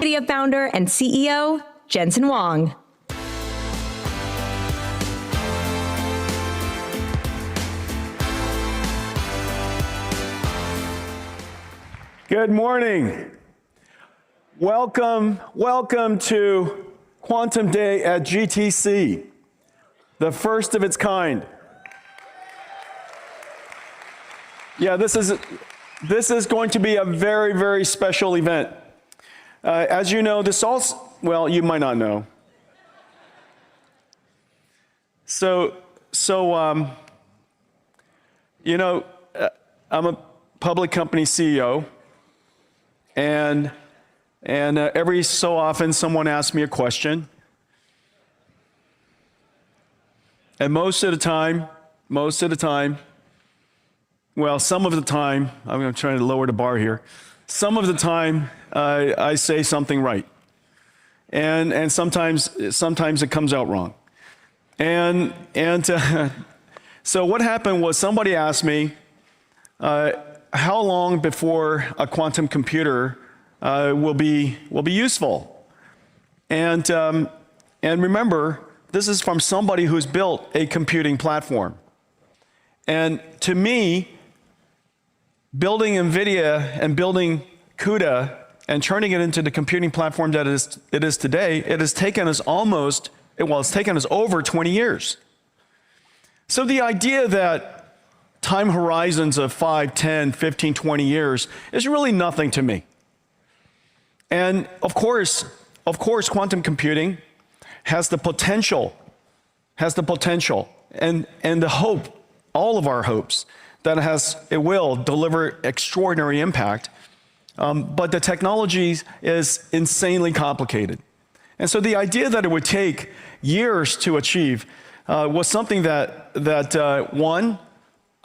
Nvidia founder and CEO, Jensen Huang. Good morning. Welcome to Quantum Day at GTC, the first of its kind. Yeah, this is going to be a very, very special event. As you know, this also, well, you might not know. You know, I'm a public company CEO, and every so often someone asks me a question, and most of the time, well, some of the time, I'm trying to lower the bar here. Some of the time, I say something right, and sometimes it comes out wrong. So what happened was somebody asked me, how long before a quantum computer will be useful? And remember, this is from somebody who's built a computing platform. And to me, building Nvidia and building CUDA and turning it into the computing platform that it is today, it has taken us it's taken us over 20 years. So the idea that time horizons of 5, 10, 15, 20 years is really nothing to me. And of course, quantum computing has the potential and the hope, all of our hopes, that it will deliver extraordinary impact, but the technology is insanely complicated. And so the idea that it would take years to achieve was something that one,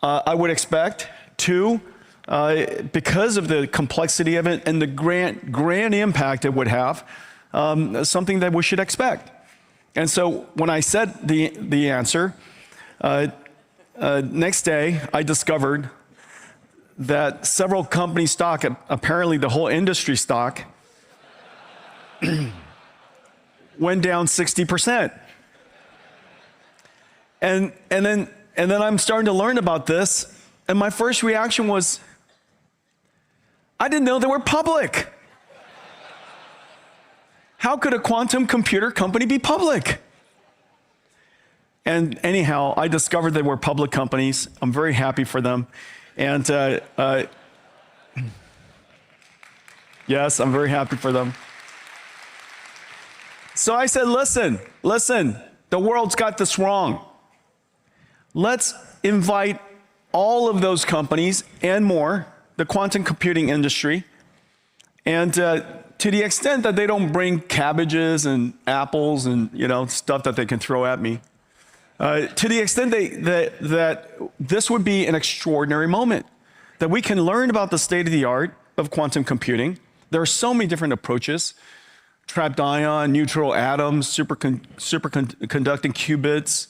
I would expect. Two, because of the complexity of it and the grand impact it would have, something that we should expect. And so when I said the answer, next day, I discovered that several company stock, apparently the whole industry stock, went down 60%. And then I'm starting to learn about this, and my first reaction was, I didn't know they were public. How could a quantum computer company be public? And anyhow, I discovered they were public companies. I'm very happy for them. And yes, I'm very happy for them. So I said, listen, the world's got this wrong. Let's invite all of those companies and more, the quantum computing industry, and to the extent that they don't bring cabbages and apples and stuff that they can throw at me, to the extent that this would be an extraordinary moment, that we can learn about the state of the art of quantum computing. There are so many different approaches: trapped ion, neutral atoms, superconducting qubits,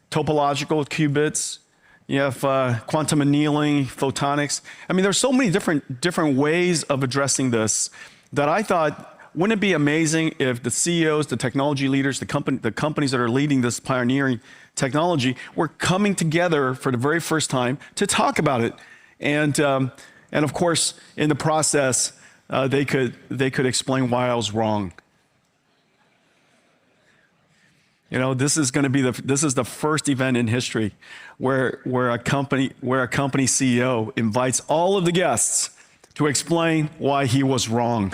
topological qubits. You have quantum annealing, photonics. I mean, there's so many different ways of addressing this that I thought, wouldn't it be amazing if the CEOs, the technology leaders, the companies that are leading this pioneering technology were coming together for the very first time to talk about it, and of course, in the process, they could explain why I was wrong. This is going to be the first event in history where a company CEO invites all of the guests to explain why he was wrong.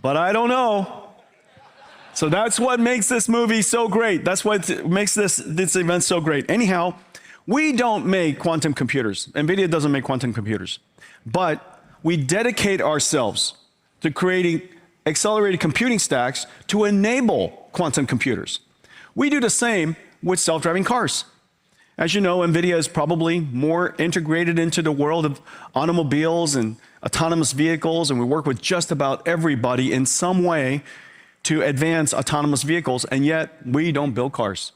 But I don't know. So that's what makes this movie so great. That's what makes this event so great. Anyhow, we don't make quantum computers. Nvidia doesn't make quantum computers. But we dedicate ourselves to creating accelerated computing stacks to enable quantum computers. We do the same with self-driving cars. As you know, Nvidia is probably more integrated into the world of automobiles and autonomous vehicles, and we work with just about everybody in some way to advance autonomous vehicles, and yet we don't build cars.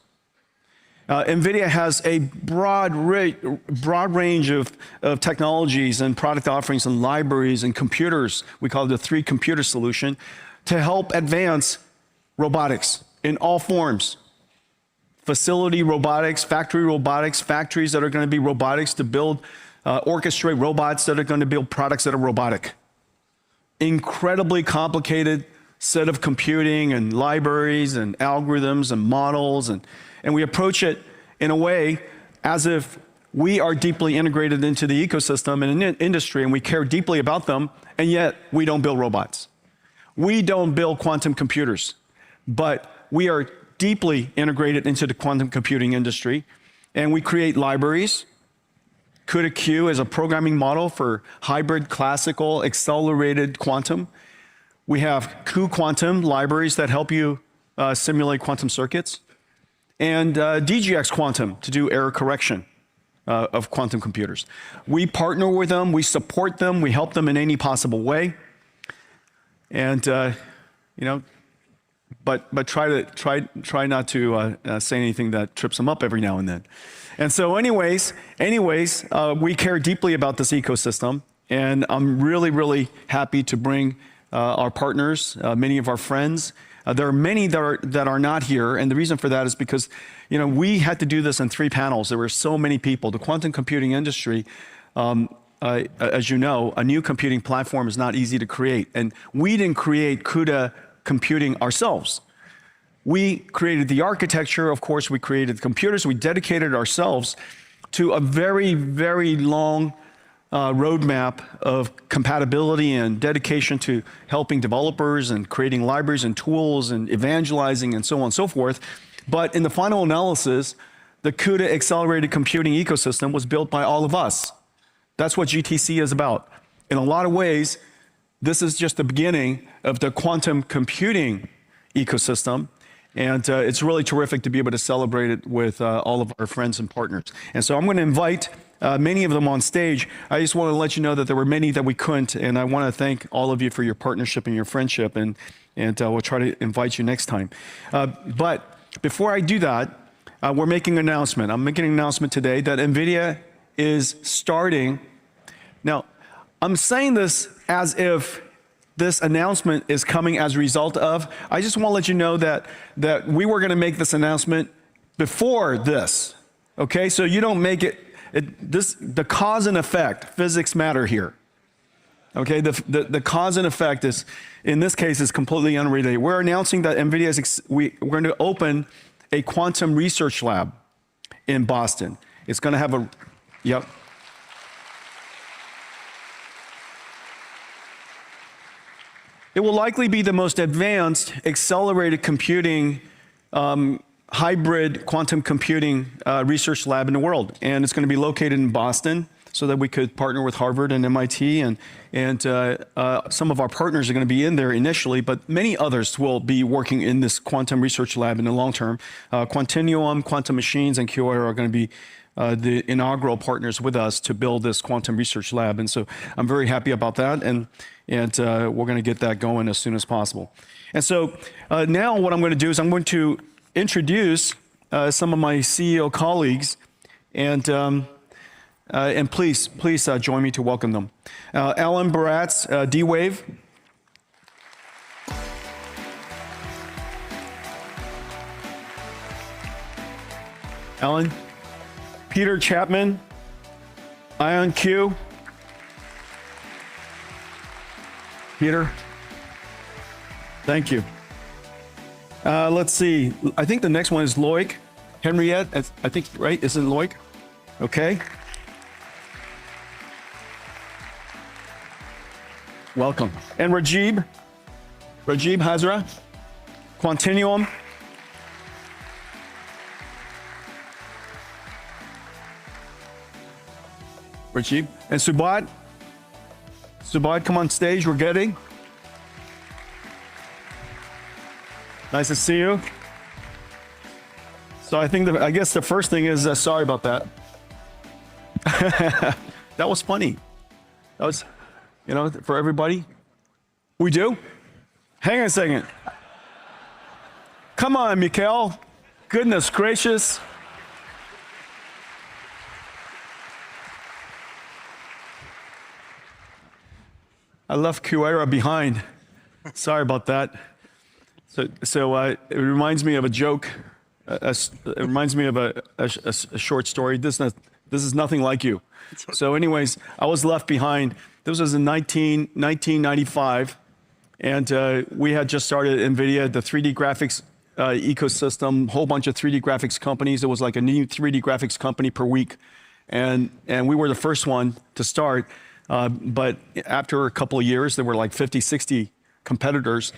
Nvidia has a broad range of technologies and product offerings and libraries and computers. We call it the 3 computer solution to help advance robotics in all forms. Facility robotics, factories that are going to be robotics to build, orchestrate robots that are going to build products that are robotic. Incredibly complicated set of computing and libraries and algorithms and models, and we approach it in a way as if we are deeply integrated into the ecosystem and in industry, and we care deeply about them, and yet we don't build robots. We don't build quantum computers, but we are deeply integrated into the quantum computing industry, and we create libraries. CUDA-Q is a programming model for hybrid, classical, accelerated quantum. We have cuQuantum libraries that help you simulate quantum circuits, and DGX Quantum to do error correction of quantum computers. We partner with them, we support them, we help them in any possible way, and but try not to say anything that trips them up every now and then. And so, anyways, we care deeply about this ecosystem, and I'm really happy to bring our partners, many of our friends. There are many that are not here, and the reason for that is because, we had to do this in 3 panels. There were so many people. The quantum computing industry, as you know, a new computing platform is not easy to create, and we didn't create CUDA computing ourselves. We created the architecture, of course, we created the computers, we dedicated ourselves to a very long roadmap of compatibility and dedication to helping developers and creating libraries and tools and evangelizing and so on and so forth. But in the final analysis, the CUDA accelerated computing ecosystem was built by all of us. That's what GTC is about. In a lot of ways, this is just the beginning of the quantum computing ecosystem, and it's really terrific to be able to celebrate it with all of our friends and partners. And so I'm going to invite many of them on stage. I just want to let you know that there were many that we couldn't, and I want to thank all of you for your partnership and your friendship, and we'll try to invite you next time. But before I do that, we're making an announcement. I'm making an announcement today that Nvidia is starting. Now, I'm saying this as if this announcement is coming as a result of. I just want to let you know that we were going to make this announcement before this. Okay, so you don't make it. The cause and effect, physics matter here. Okay, the cause and effect is, in this case, is completely unrelated. We're announcing that Nvidia we're going to open a quantum research lab in Boston. It's going to have a, yep. It will likely be the most advanced accelerated computing hybrid quantum computing research lab in the world, and it's going to be located in Boston, so that we could partner with Harvard and MIT, and some of our partners are going to be in there initially, but many others will be working in this quantum research lab in the long term. Quantinuum, Quantum Machines, and QI are going to be the inaugural partners with us to build this quantum research lab, and so I'm very happy about that, and we're going to get that going as soon as possible. And so now what I'm going to do is I'm going to introduce some of my CEO colleagues, and please join me to welcome them. Alan Baratz, D-Wave. Alan. Peter Chapman, IonQ. Peter, thank you. Let's see, I think the next one is Loic. Henriette, I think, right, isn't Loic? Okay. Welcome. And Rajib Hazra, Quantinuum. Rajib. And Subodh. Subodh, come on stage, we're getting. Nice to see you. So I guess the first thing is sorry about that. That was funny. That was, for everybody. We do? Hang on a second. Come on, Mikhail. Goodness gracious. I left Kuera behind. Sorry about that. So it reminds me of a joke. It reminds me of a short story. This is nothing like you. So anyways, I was left behind. This was in 1995. And we had just started Nvidia, the 3D graphics ecosystem, whole bunch of 3D graphics companies. It was like a new 3D graphics company per week. And we were the first one to start. But after a couple of years, there were like 50, 60 competitors.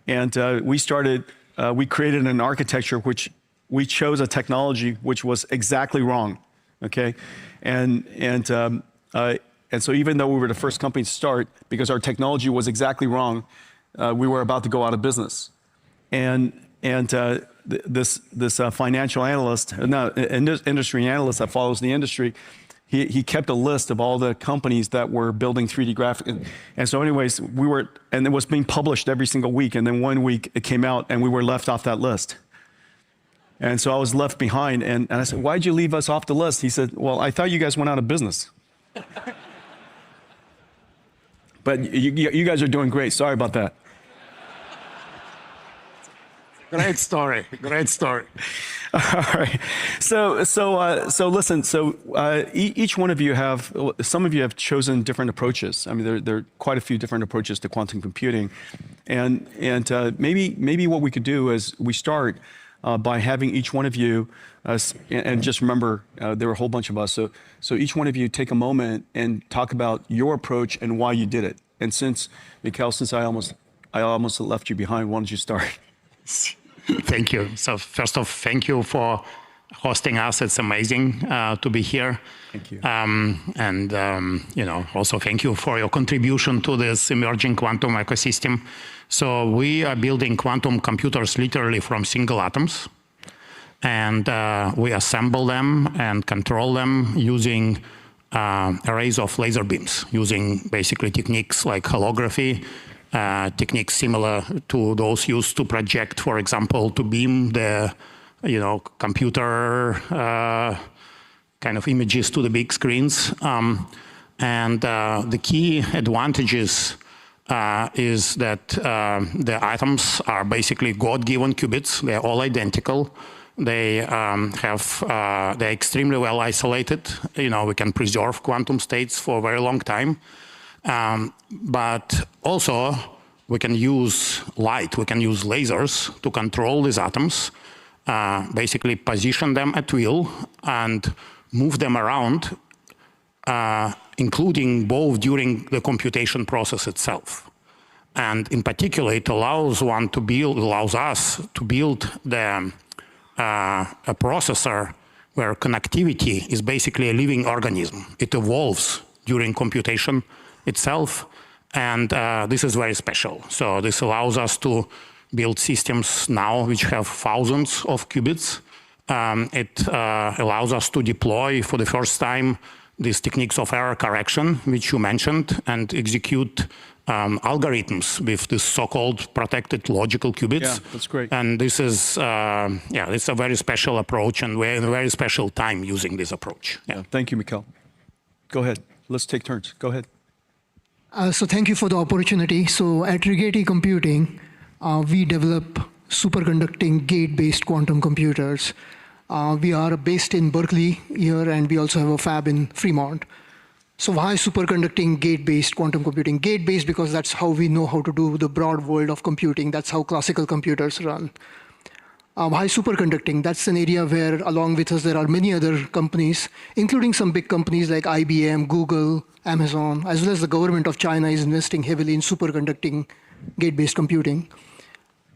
And we created an architecture which we chose a technology which was exactly wrong, okay? And so even though we were the first company to start, because our technology was exactly wrong, we were about to go out of business. And this financial analyst, industry analyst that follows the industry, he kept a list of all the companies that were building 3D graphics. And so anyways, and it was being published every single week. And then one week it came out and we were left off that list. And so I was left behind. And I said, why'd you leave us off the list? He said, well, I thought you guys went out of business. But you guys are doing great. Sorry about that. Great story. Great story. All right. So listen. Each one of you some of you have chosen different approaches. I mean, there are quite a few different approaches to quantum computing, and maybe what we could do is we start by having each one of you, and just remember there were a whole bunch of us. So each one of you take a moment and talk about your approach and why you did it. And Mikhail, since I almost left you behind, why don't you start? Thank you. So first off, thank you for hosting us. It's amazing to be here. Thank you. Also thank you for your contribution to this emerging quantum ecosystem. So we are building quantum computers literally from single atoms. And we assemble them and control them using arrays of laser beams, using basically techniques like holography, techniques similar to those used to project, for example, to beam the, computer kind of images to the big screens. The key advantages is that the atoms are basically God-given qubits. They're all identical. They're extremely well isolated. We can preserve quantum states for a very long time. But also, we can use light, we can use lasers to control these atoms, basically position them at will and move them around, including both during the computation process itself. And in particular, it allows us to build a processor where connectivity is basically a living organism. It evolves during computation itself, and this is very special. So this allows us to build systems now which have thousands of qubits. It allows us to deploy for the first time these techniques of error correction, which you mentioned, and execute algorithms with this so-called protected logical qubits. Yeah, that's great. And this is, it's a very special approach, and we're in a very special time using this approach. Yeah. Thank you, Mikhail. Go ahead. Let's take turns. Go ahead. So thank you for the opportunity. So at Rigetti Computing, we develop superconducting gate-based quantum computers. We are based in Berkeley here, and we also have a fab in Fremont. So why superconducting gate-based quantum computing? Gate-based because that's how we know how to do the broad world of computing. That's how classical computers run. Why superconducting? That's an area where, along with us, there are many other companies, including some big companies like IBM, Google, Amazon, as well as the government of China is investing heavily in superconducting gate-based computing.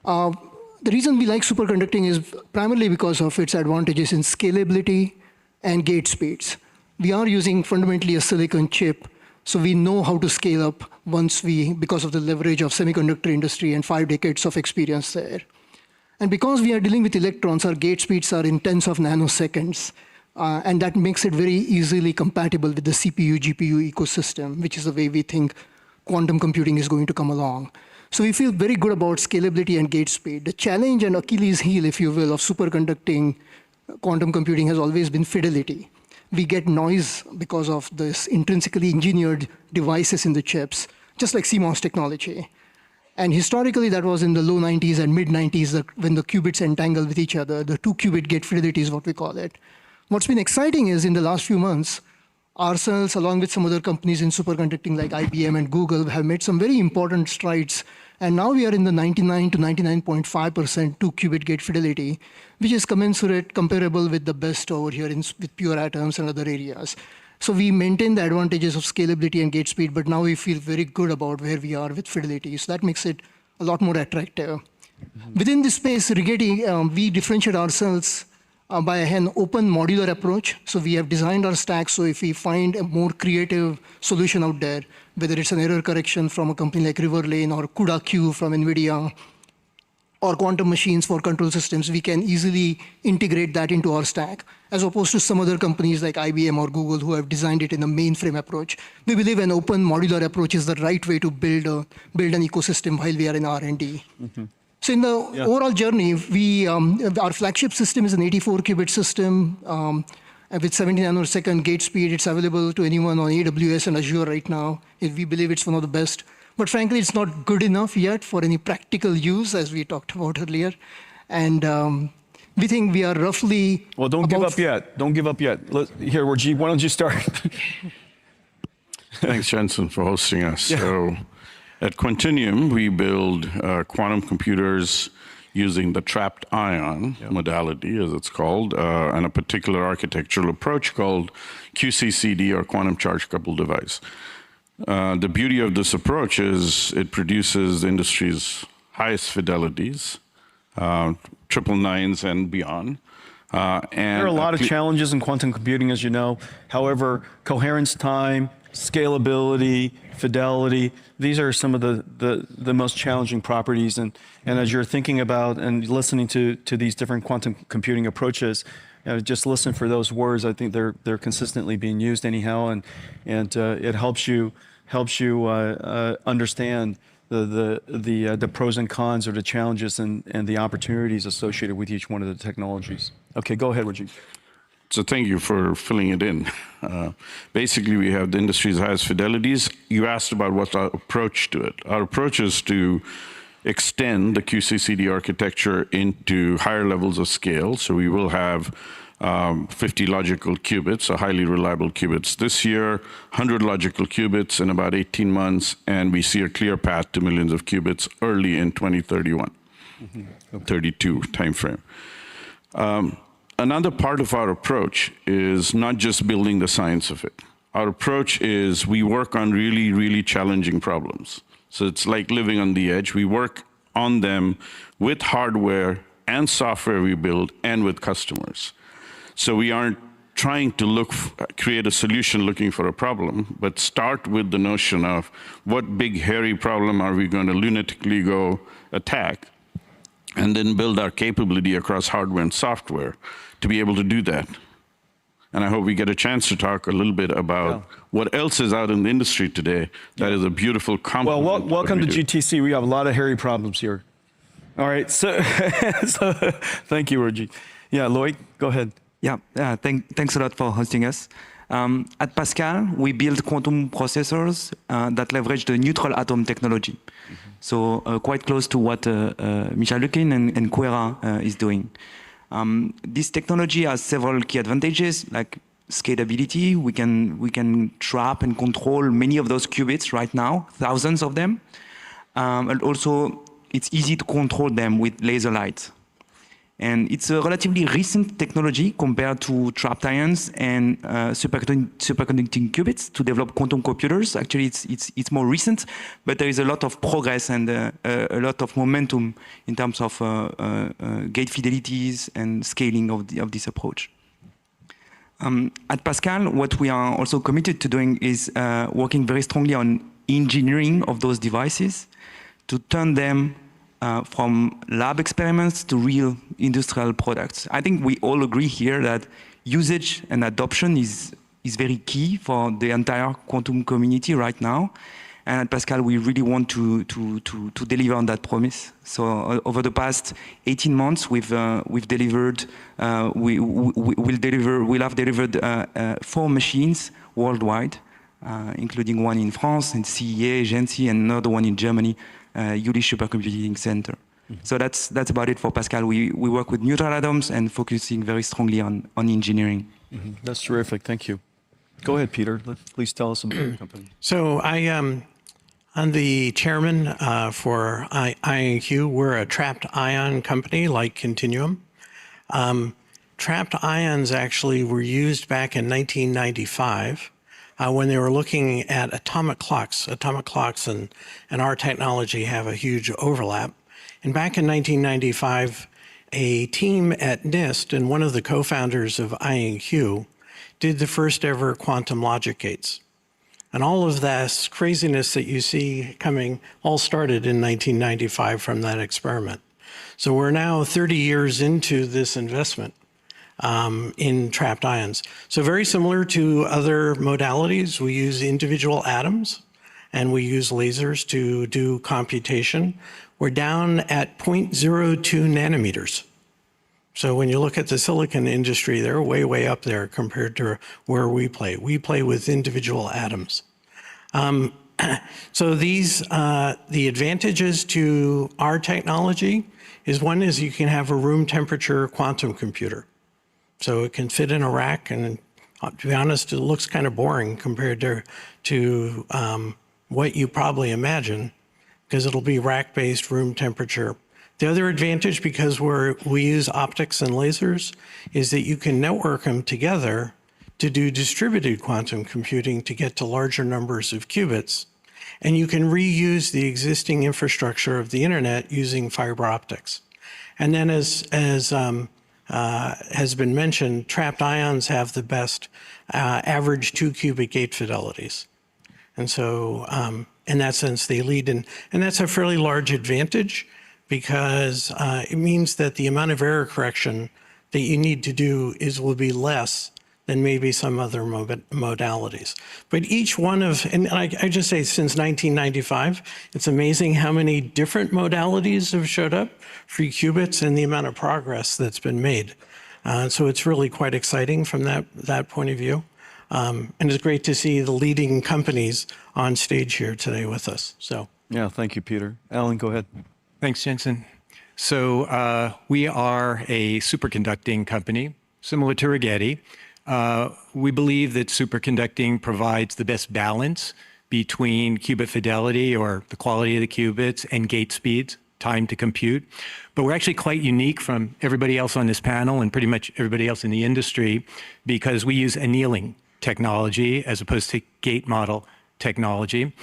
The reason we like superconducting is primarily because of its advantages in scalability and gate speeds. We are using fundamentally a silicon chip, so we know how to scale up because of the leverage of semiconductor industry and 5 decades of experience there. And because we are dealing with electrons, our gate speeds are in tens of nanoseconds. And that makes it very easily compatible with the CPU, GPU ecosystem, which is the way we think quantum computing is going to come along. So we feel very good about scalability and gate speed. The challenge and Achilles heel, if you will, of superconducting quantum computing has always been fidelity. We get noise because of this intrinsically engineered devices in the chips, just like CMOS technology. And historically, that was in the low 90s and mid 90s when the qubits entangle with each other. The 2-qubit gate fidelity is what we call it. What's been exciting is in the last few months, ourselves, along with some other companies in superconducting like IBM and Google, have made some very important strides. And now we are in the 99 to 99.5% 2-qubit gate fidelity, which is comparable with the best over here with pure atoms and other areas. So we maintain the advantages of scalability and gate speed, but now we feel very good about where we are with fidelity. So that makes it a lot more attractive. Within this space, Rigetti, we differentiate ourselves by an open modular approach. So we have designed our stack so if we find a more creative solution out there, whether it's an error correction from a company like Riverlane or CUDA-Q from Nvidia, or quantum machines for control systems, we can easily integrate that into our stack, as opposed to some other companies like IBM or Google who have designed it in a mainframe approach. We believe an open modular approach is the right way to build an ecosystem while we are in R&D. So in the overall journey, our flagship system is an 84-qubit system with 70 nanosecond gate speed. It's available to anyone on AWS and Azure right now. We believe it's one of the best. But frankly, it's not good enough yet for any practical use, as we talked about earlier. And we think we are roughly... Well, don't give up yet. Don't give up yet. Here, Rajiv, why don't you start? Thanks, Jensen, for hosting us. Yeah. So at Quantinuum, we build quantum computers using the trapped ion modality, as it's called, and a particular architectural approach called QCCD, or quantum charge coupled device. The beauty of this approach is it produces the industry's highest fidelities, 999s and beyond. And there are a lot of challenges in quantum computing, as you know. However, coherence time, scalability, fidelity, these are some of the most challenging properties. And as you're thinking about and listening to these different quantum computing approaches, just listen for those words. I think they're consistently being used anyhow, and it helps you understand the pros and cons, or the challenges and the opportunities associated with each one of the technologies. Okay, go ahead, Rajiv. So thank you for filling it in. Basically, we have the industry's highest fidelities. You asked about what's our approach to it. Our approach is to extend the QCCD architecture into higher levels of scale. So we will have 50 logical qubits, so highly reliable qubits. This year, 100 logical qubits in about 18 months, and we see a clear path to millions of qubits early in 2031, 32 timeframe. Another part of our approach is not just building the science of it. Our approach is we work on really, really challenging problems. So it's like living on the edge. We work on them with hardware and software we build and with customers. So we aren't trying to create a solution looking for a problem, but start with the notion of what big hairy problem are we going to lunatically go attack, and then build our capability across hardware and software to be able to do that. And I hope we get a chance to talk a little bit about what else is out in the industry today that is a beautiful complement. Well, welcome to GTC. We have a lot of hairy problems here. All right, so thank you, Rajiv. Yeah, Lloyd, go ahead. Yeah, thanks a lot for hosting us. At Pascal, we build quantum processors that leverage the neutral atom technology. So quite close to what Michal Lukin and Quera is doing. This technology has several key advantages, like scalability. We can trap and control many of those qubits right now, thousands of them. And also, it's easy to control them with laser light. And it's a relatively recent technology compared to trapped ions and superconducting qubits to develop quantum computers. Actually, it's more recent, but there is a lot of progress and a lot of momentum in terms of gate fidelities and scaling of this approach. At Pascal, what we are also committed to doing is working very strongly on engineering of those devices to turn them from lab experiments to real industrial products. I think we all agree here that usage and adoption is very key for the entire quantum community right now. And at Pascal, we really want to deliver on that promise. So over the past 18 months, we'll have delivered 4 machines worldwide, including one in France, in CEA, Gency, and another one in Germany, Jülich Supercomputing Center. So that's about it for Pascal. We work with neutral atoms and focusing very strongly on engineering. That's terrific. Thank you. Go ahead, Peter. Please tell us about your company. So I'm the chairman for IonQ. We're a trapped ion company like Continuum. Trapped ions actually were used back in 1995 when they were looking at atomic clocks. Atomic clocks and our technology have a huge overlap. And back in 1995, a team at NIST and one of the co-founders of IonQ did the first ever quantum logic gates. And all of this craziness that you see coming all started in 1995 from that experiment. So we're now 30 years into this investment in trapped ions. So very similar to other modalities, we use individual atoms and we use lasers to do computation. We're down at 0.02 nanometers. So when you look at the silicon industry, they're way, way up there compared to where we play. We play with individual atoms. So the advantages to our technology is one is you can have a room temperature quantum computer. So it can fit in a rack, and to be honest, it looks kind of boring compared to what you probably imagine, because it'll be rack-based room temperature. The other advantage, because we use optics and lasers, is that you can network them together to do distributed quantum computing to get to larger numbers of qubits. And you can reuse the existing infrastructure of the internet using fiber optics. And then as has been mentioned, trapped ions have the best average 2-qubit gate fidelities. And so in that sense, they lead in, and that's a fairly large advantage, because it means that the amount of error correction that you need to do will be less than maybe some other modalities. But each one of, and I just say since 1995, it's amazing how many different modalities have showed up for qubits and the amount of progress that's been made. So it's really quite exciting from that point of view. And it's great to see the leading companies on stage here today with us. So Yeah, thank you, Peter. Alan, go ahead. Thanks, Jensen. So we are a superconducting company, similar to Rigetti. We believe that superconducting provides the best balance between qubit fidelity, or the quality of the qubits, and gate speeds, time to compute. But we're actually quite unique from everybody else on this panel and pretty much everybody else in the industry, because we use annealing technology as opposed to gate model technology.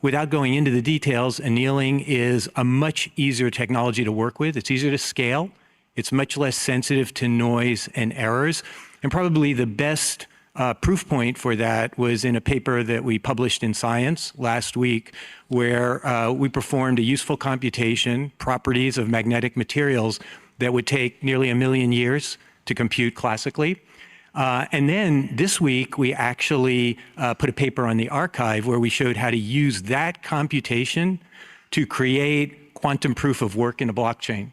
Without going into the details, annealing is a much easier technology to work with. It's easier to scale. It's much less sensitive to noise and errors. And probably the best proof point for that was in a paper that we published in Science last week, where we performed a useful computation, properties of magnetic materials, that would take nearly 1 million years to compute classically. And then this week, we actually put a paper on the archive where we showed how to use that computation to create quantum proof of work in a blockchain.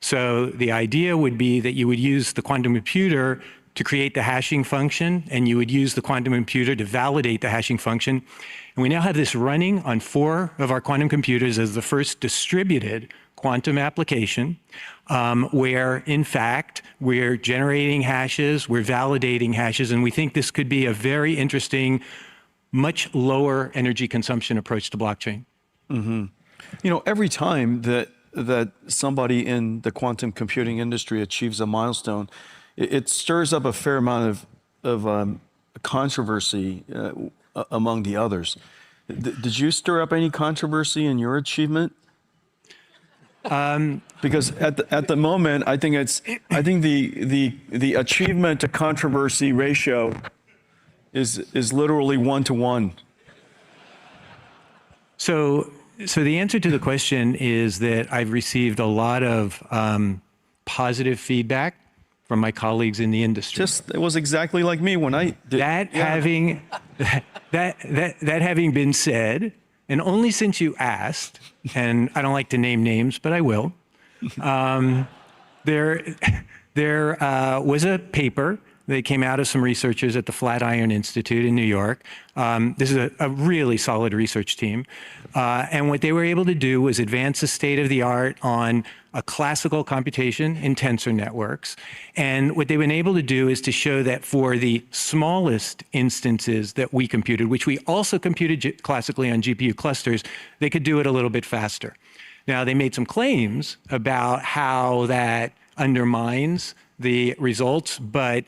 So the idea would be that you would use the quantum computer to create the hashing function, and you would use the quantum computer to validate the hashing function. And we now have this running on 4 of our quantum computers as the first distributed quantum application, where in fact we're generating hashes, we're validating hashes, and we think this could be a very interesting, much lower energy consumption approach to blockchain. Mm-hmm. You know, every time that somebody in the quantum computing industry achieves a milestone, it stirs up a fair amount of controversy among the others. Did you stir up any controversy in your achievement? Because at the moment, I think the achievement to controversy ratio is literally 1 to 1. So So the answer to the question is that I've received a lot of positive feedback from my colleagues in the industry. It was exactly like me when I did. That having been said, and only since you asked, and I don't like to name names, but I will, there was a paper that came out of some researchers at the Flatiron Institute in New York. This is a really solid research team. And what they were able to do was advance the state of the art on a classical computation in tensor networks. And what they've been able to do is to show that for the smallest instances that we computed, which we also computed classically on GPU clusters, they could do it a little bit faster. Now, they made some claims about how that undermines the results, but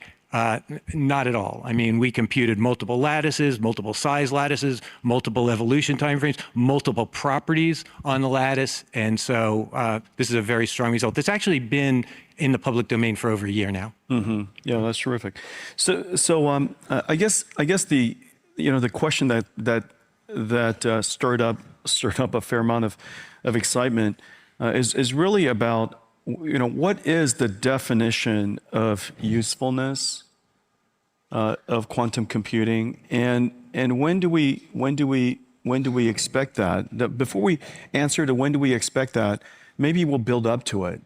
not at all. I mean, we computed multiple lattices, multiple size lattices, multiple evolution timeframes, multiple properties on the lattice. And so this is a very strong result. It's actually been in the public domain for over a year now. Mm-hmm. Yeah, that's terrific. So I guess the question that stirred up a fair amount of excitement is really about, what is the definition of usefulness of quantum computing, and when do we expect that? Before we answer to when do we expect that, maybe we'll build up to it.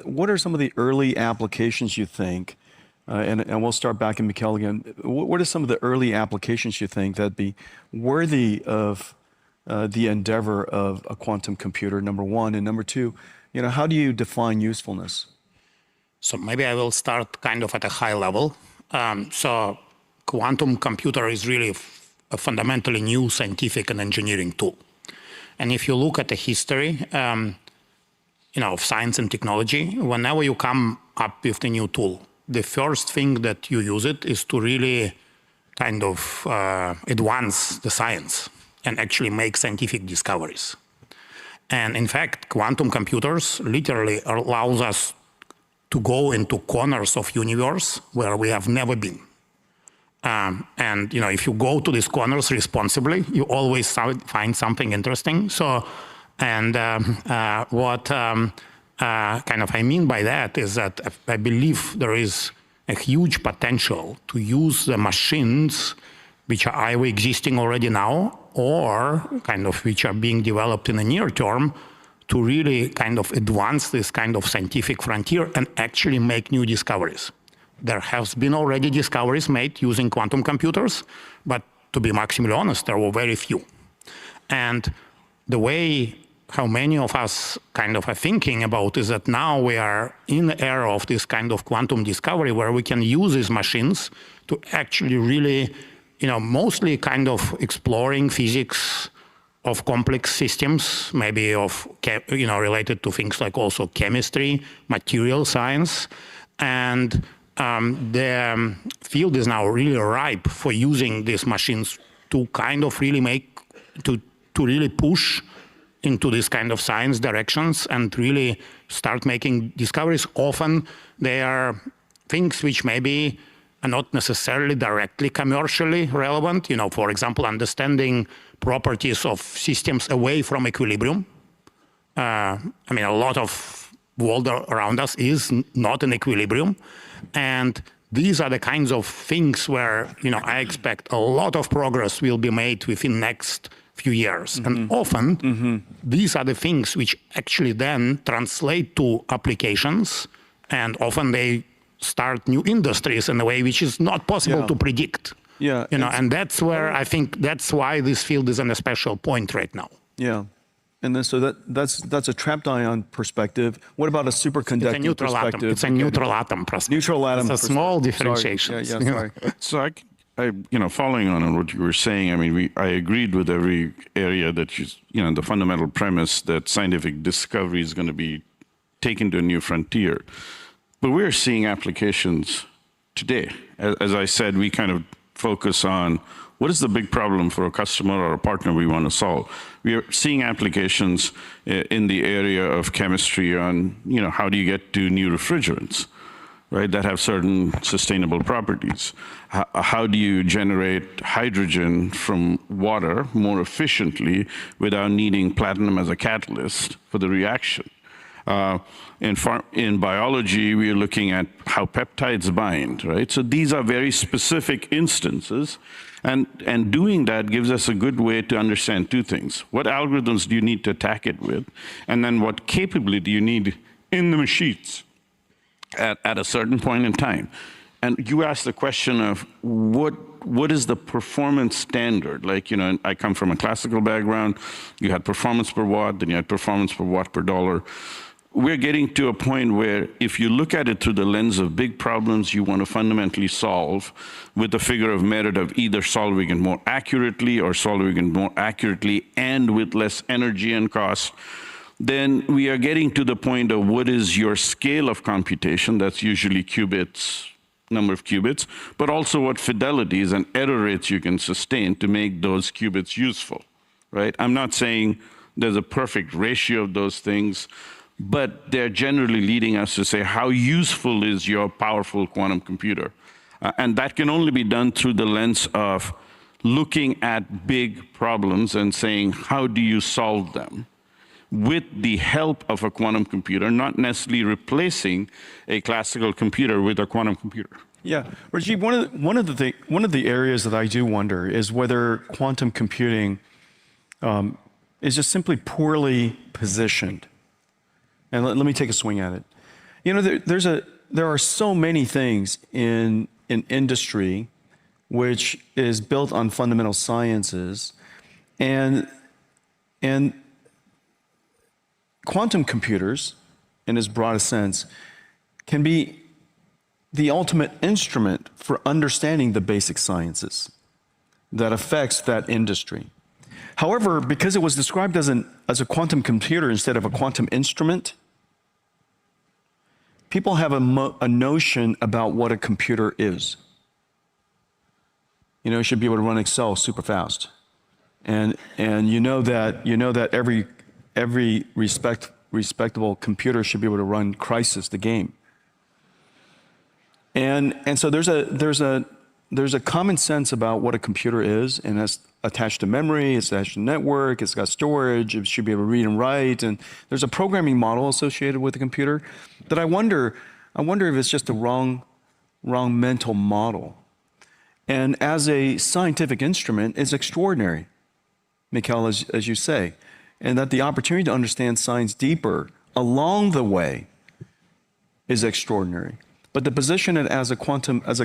What are some of the early applications you think? And we'll start back in Mikhail again. What are some of the early applications you think that'd be worthy of the endeavor of a quantum computer? Number one, and number two, how do you define usefulness? So maybe I will start kind of at a high level. So quantum computer is really a fundamentally new scientific and engineering tool. And if you look at the history, of science and technology, whenever you come up with a new tool, the first thing that you use it is to really kind of advance the science and actually make scientific discoveries. And in fact, quantum computers literally allows us to go into corners of universe where we have never been. And if you go to these corners responsibly, you always find something interesting. So, and what kind of I mean by that is that I believe there is a huge potential to use the machines which are either existing already now or kind of which are being developed in the near term to really kind of advance this kind of scientific frontier and actually make new discoveries. There has been already discoveries made using quantum computers, but to be maximally honest, there were very few. And the way how many of us kind of are thinking about is that now we are in the era of this kind of quantum discovery where we can use these machines to actually really, mostly kind of exploring physics of complex systems, maybe of, related to things like also chemistry, material science. And the field is now really ripe for using these machines to kind of really to really push into this kind of science directions and really start making discoveries. Often they are things which maybe are not necessarily directly commercially relevant. For example, understanding properties of systems away from equilibrium. A lot of world around us is not in equilibrium. And these are the kinds of things where, I expect a lot of progress will be made within next few years. Mm-hmm. And often, these are the things which actually then translate to applications, and often they start new industries in a way which is not possible to predict. Yeah. And that's where I think that's why this field is in a special point right now. Yeah. And then, so that's a trapped ion perspective. What about a superconducting perspective? It's a neutral atom perspective. Neutral atom. It's a small differentiation. Sorry. So following on what you were saying, I agreed with every area that the fundamental premise that scientific discovery is going to be taken to a new frontier. But we're seeing applications today. As I said, we kind of focus on what is the big problem for a customer or a partner we want to solve. We are seeing applications in the area of chemistry on, how do you get to new refrigerants? right, that have certain sustainable properties. How do you generate hydrogen from water more efficiently without needing platinum as a catalyst for the reaction? In biology, we are looking at how peptides bind, right? So these are very specific instances, and doing that gives us a good way to understand two things. What algorithms do you need to attack it with? And then what capability you need in the machines at a certain point in time. And you asked the question of what is the performance standard? Like, you know, I come from a classical background. You had performance per watt, then you had performance per watt per dollar. We're getting to a point where if you look at it through the lens of big problems you want to fundamentally solve with the figure of merit of either solving it more accurately or solving it more accurately and with less energy and cost, then we are getting to the point of what is your scale of computation, that's usually qubits, number of qubits, but also what fidelities and error rates you can sustain to make those qubits useful, right? I'm not saying there's a perfect ratio of those things, but they're generally leading us to say, how useful is your powerful quantum computer? And that can only be done through the lens of looking at big problems and saying, how do you solve them? With the help of a quantum computer, not necessarily replacing a classical computer with a quantum computer. Yeah, Rajiv, one of the areas that I do wonder is whether quantum computing is just simply poorly positioned. And let me take a swing at it. You know, there are so many things in industry which is built on fundamental sciences, and quantum computers, in its broadest sense, can be the ultimate instrument for understanding the basic sciences that affects that industry. However, because it was described as a quantum computer instead of a quantum instrument, people have a notion about what a computer is. You know, you should be able to run Excel super fast, and you know that every respectable computer should be able to run Crisis, the game. And so there's a common sense about what a computer is, and that's attached to memory, it's attached to network, it's got storage, it should be able to read and write, and there's a programming model associated with the computer that I wonder if it's just the wrong mental model. And as a scientific instrument, it's extraordinary, Mikhail, as you say, and that the opportunity to understand science deeper along the way is extraordinary. But to position it as a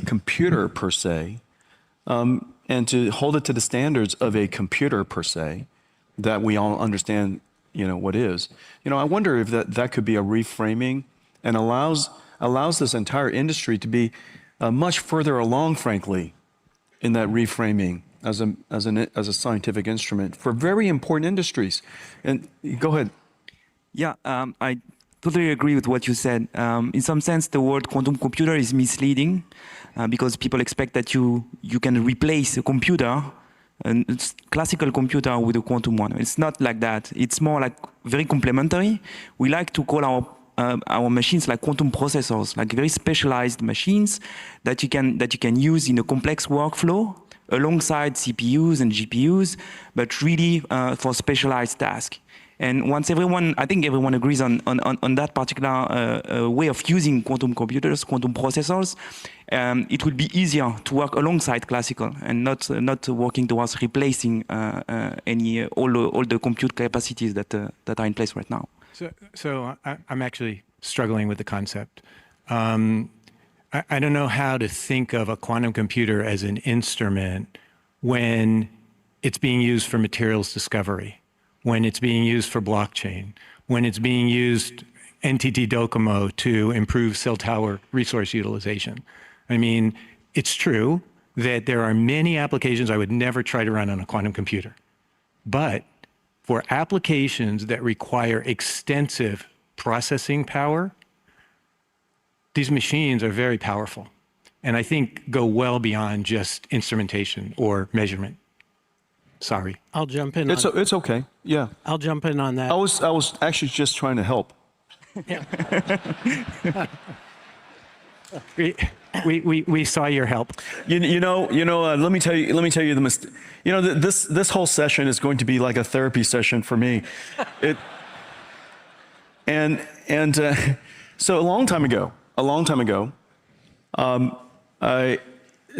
computer per se, and to hold it to the standards of a computer per se, that we all understand, you know, what is. You know, I wonder if that could be a reframing and allows this entire industry to be much further along, frankly, in that reframing as a scientific instrument for very important industries. And go ahead. Yeah, I totally agree with what you said. In some sense, the word quantum computer is misleading because people expect that you can replace a computer, a classical computer, with a quantum one. It's not like that. It's more like very complementary. We like to call our machines like quantum processors, like very specialized machines that you can use in a complex workflow alongside CPUs and GPUs, but really for specialized tasks. And once I think everyone agrees on that particular way of using quantum computers, quantum processors, it will be easier to work alongside classical and not working towards replacing all the compute capacities that are in place right now. So I'm actually struggling with the concept. I don't know how to think of a quantum computer as an instrument when it's being used for materials discovery, when it's being used for blockchain, when it's being used NTT Docomo to improve cell tower resource utilization. I mean, it's true that there are many applications I would never try to run on a quantum computer. But for applications that require extensive processing power, these machines are very powerful, and I think go well beyond just instrumentation or measurement. Sorry. I'll jump in. It's okay. Yeah. I'll jump in on that. I was actually just trying to help. Yeah. We saw your help. Let me tell you the mistake. This whole session is going to be like a therapy session for me. So a long time ago,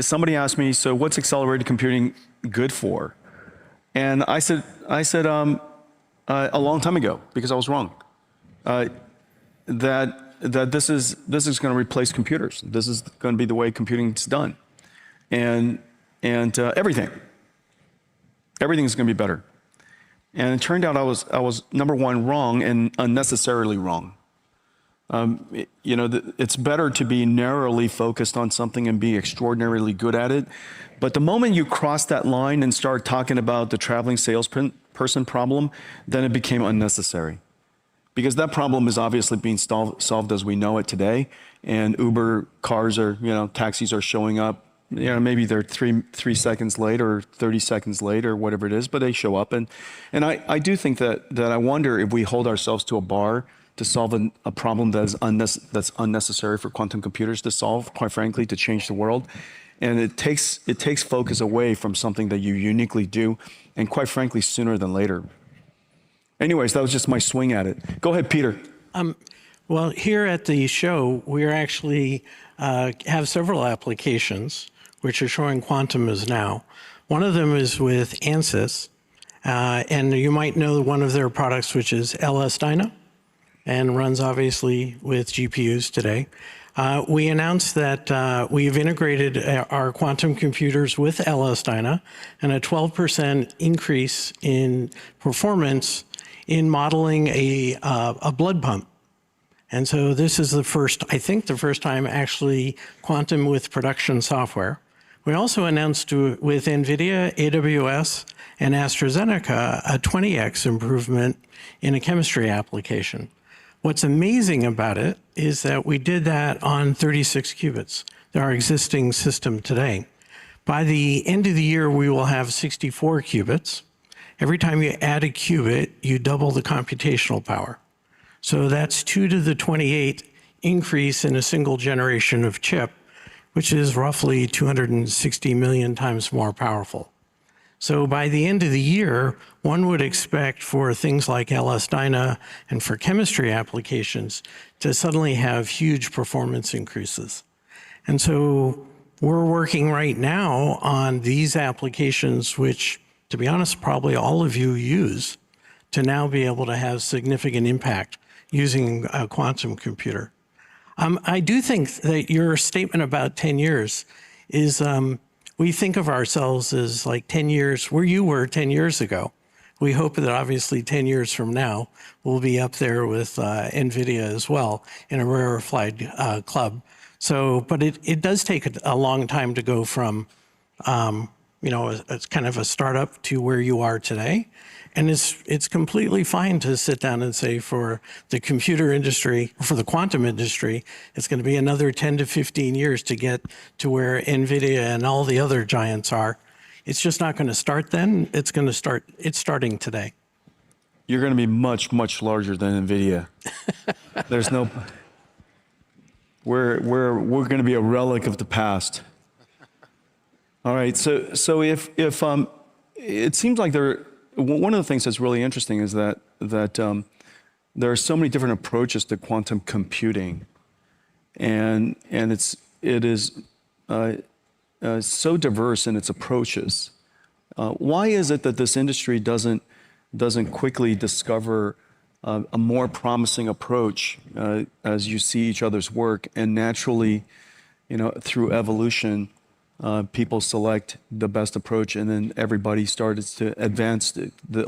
somebody asked me, so what's accelerated computing good for? And I said a long time ago, because I was wrong, that this is going to replace computers. This is going to be the way computing is done, and everything is going to be better. And it turned out I was number one wrong, and unnecessarily wrong. It's better to be narrowly focused on something and be extraordinarily good at it. But the moment you cross that line and start talking about the traveling salesperson problem, then it became unnecessary. Because that problem is obviously being solved as we know it today. And Uber cars are, taxis are showing up. Maybe they're three seconds late or 30 seconds late or whatever it is, but they show up. And I do think that I wonder if we hold ourselves to a bar to solve a problem that's unnecessary for quantum computers to solve, quite frankly, to change the world. And it takes focus away from something that you uniquely do, and quite frankly, sooner than later. Anyways, that was just my swing at it. Go ahead, Peter. Well, here at the show, we actually have several applications which are showing quantum as now. One of them is with ANSYS, and you might know one of their products, which is LS-DYNA, and runs obviously with GPUs today. We announced that we've integrated our quantum computers with LS-DYNA, and a 12% increase in performance in modeling a blood pump. And so this is the first time actually quantum with production software. We also announced with Nvidia, AWS, and AstraZeneca a 20x improvement in a chemistry application. What's amazing about it is that we did that on 36 qubits, our existing system today. By the end of the year, we will have 64 qubits. Every time you add a qubit, you double the computational power. So that's 2 to the 28 increase in a single generation of chip, which is roughly 260 million times more powerful. So by the end of the year, one would expect for things like LS-DYNA and for chemistry applications to suddenly have huge performance increases. And so we're working right now on these applications, which, to be honest, probably all of you use, to now be able to have significant impact using a quantum computer. I do think that your statement about 10 years is, we think of ourselves as like 10 years, where you were 10 years ago. We hope that obviously 10 years from now, we'll be up there with Nvidia as well in a rarefied club. So, but it does take a long time to go from, it's kind of a startup to where you are today. And it's completely fine to sit down and say for the computer industry, for the quantum industry, it's going to be another 10 to 15 years to get to where Nvidia and all the other giants are. It's just not going to start then. It's starting today. You're going to be much, much larger than Nvidia. There's no. We're going to be a relic of the past. All right. So if it seems like one of the things that's really interesting is that there are so many different approaches to quantum computing, and it is so diverse in its approaches. Why is it that this industry doesn't quickly discover a more promising approach as you see each other's work, and naturally, through evolution, people select the best approach, and then everybody started to advance the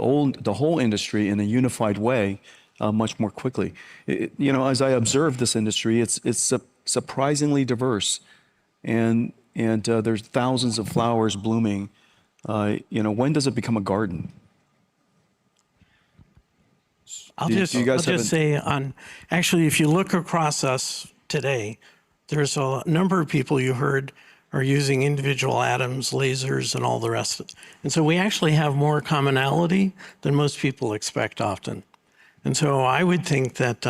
whole industry in a unified way much more quickly. As I observe this industry, it's surprisingly diverse, and there's thousands of flowers blooming. When does it become a garden? I'll just say actually, if you look across us today, there's a number of people you heard are using individual atoms, lasers, and all the rest. And so we actually have more commonality than most people expect often. And so I would think that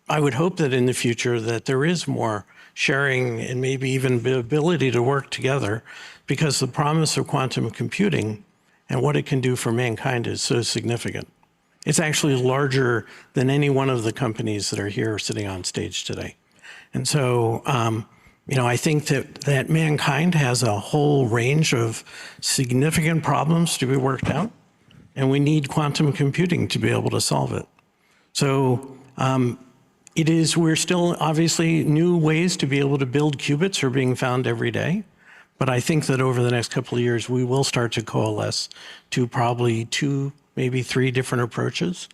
I would hope that in the future that there is more sharing and maybe even the ability to work together, because the promise of quantum computing and what it can do for mankind is so significant. It's actually larger than any one of the companies that are here sitting on stage today. And so, I think that mankind has a whole range of significant problems to be worked out, and we need quantum computing to be able to solve it. So we're still obviously new ways to be able to build qubits are being found every day. But I think that over the next couple of years, we will start to coalesce to probably 2, maybe 3 different approaches.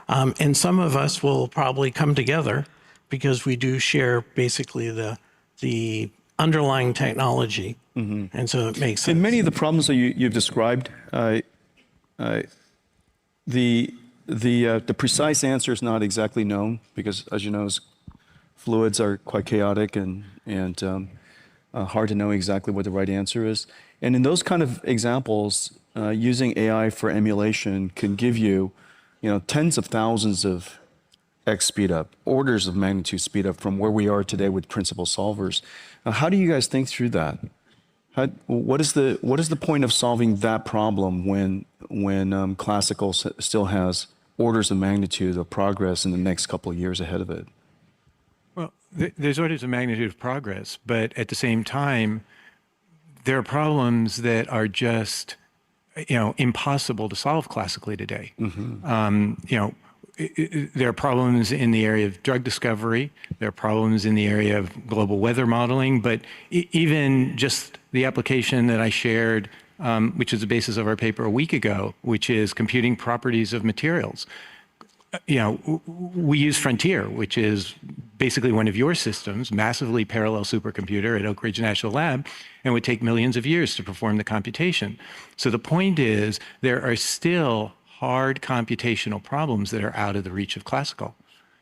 And some of us will probably come together because we do share basically the underlying technology. And so it makes sense. In many of the problems that you've described, the precise answer is not exactly known because, as you know, fluids are quite chaotic and hard to know exactly what the right answer is. And in those kind of examples, using AI for emulation can give you, tens of thousands of X speed up, orders of magnitude speed up from where we are today with principal solvers. How do you guys think through that? What is the point of solving that problem when classical still has orders of magnitude of progress in the next couple of years ahead of it? Well, there's orders of magnitude of progress, but at the same time, there are problems that are just, impossible to solve classically today. There are problems in the area of drug discovery. There are problems in the area of global weather modeling, but even just the application that I shared, which is the basis of our paper a week ago, which is computing properties of materials. We use Frontier, which is basically one of your systems, massively parallel supercomputer at Oak Ridge National Lab, and would take millions of years to perform the computation. So the point is, there are still hard computational problems that are out of the reach of classical.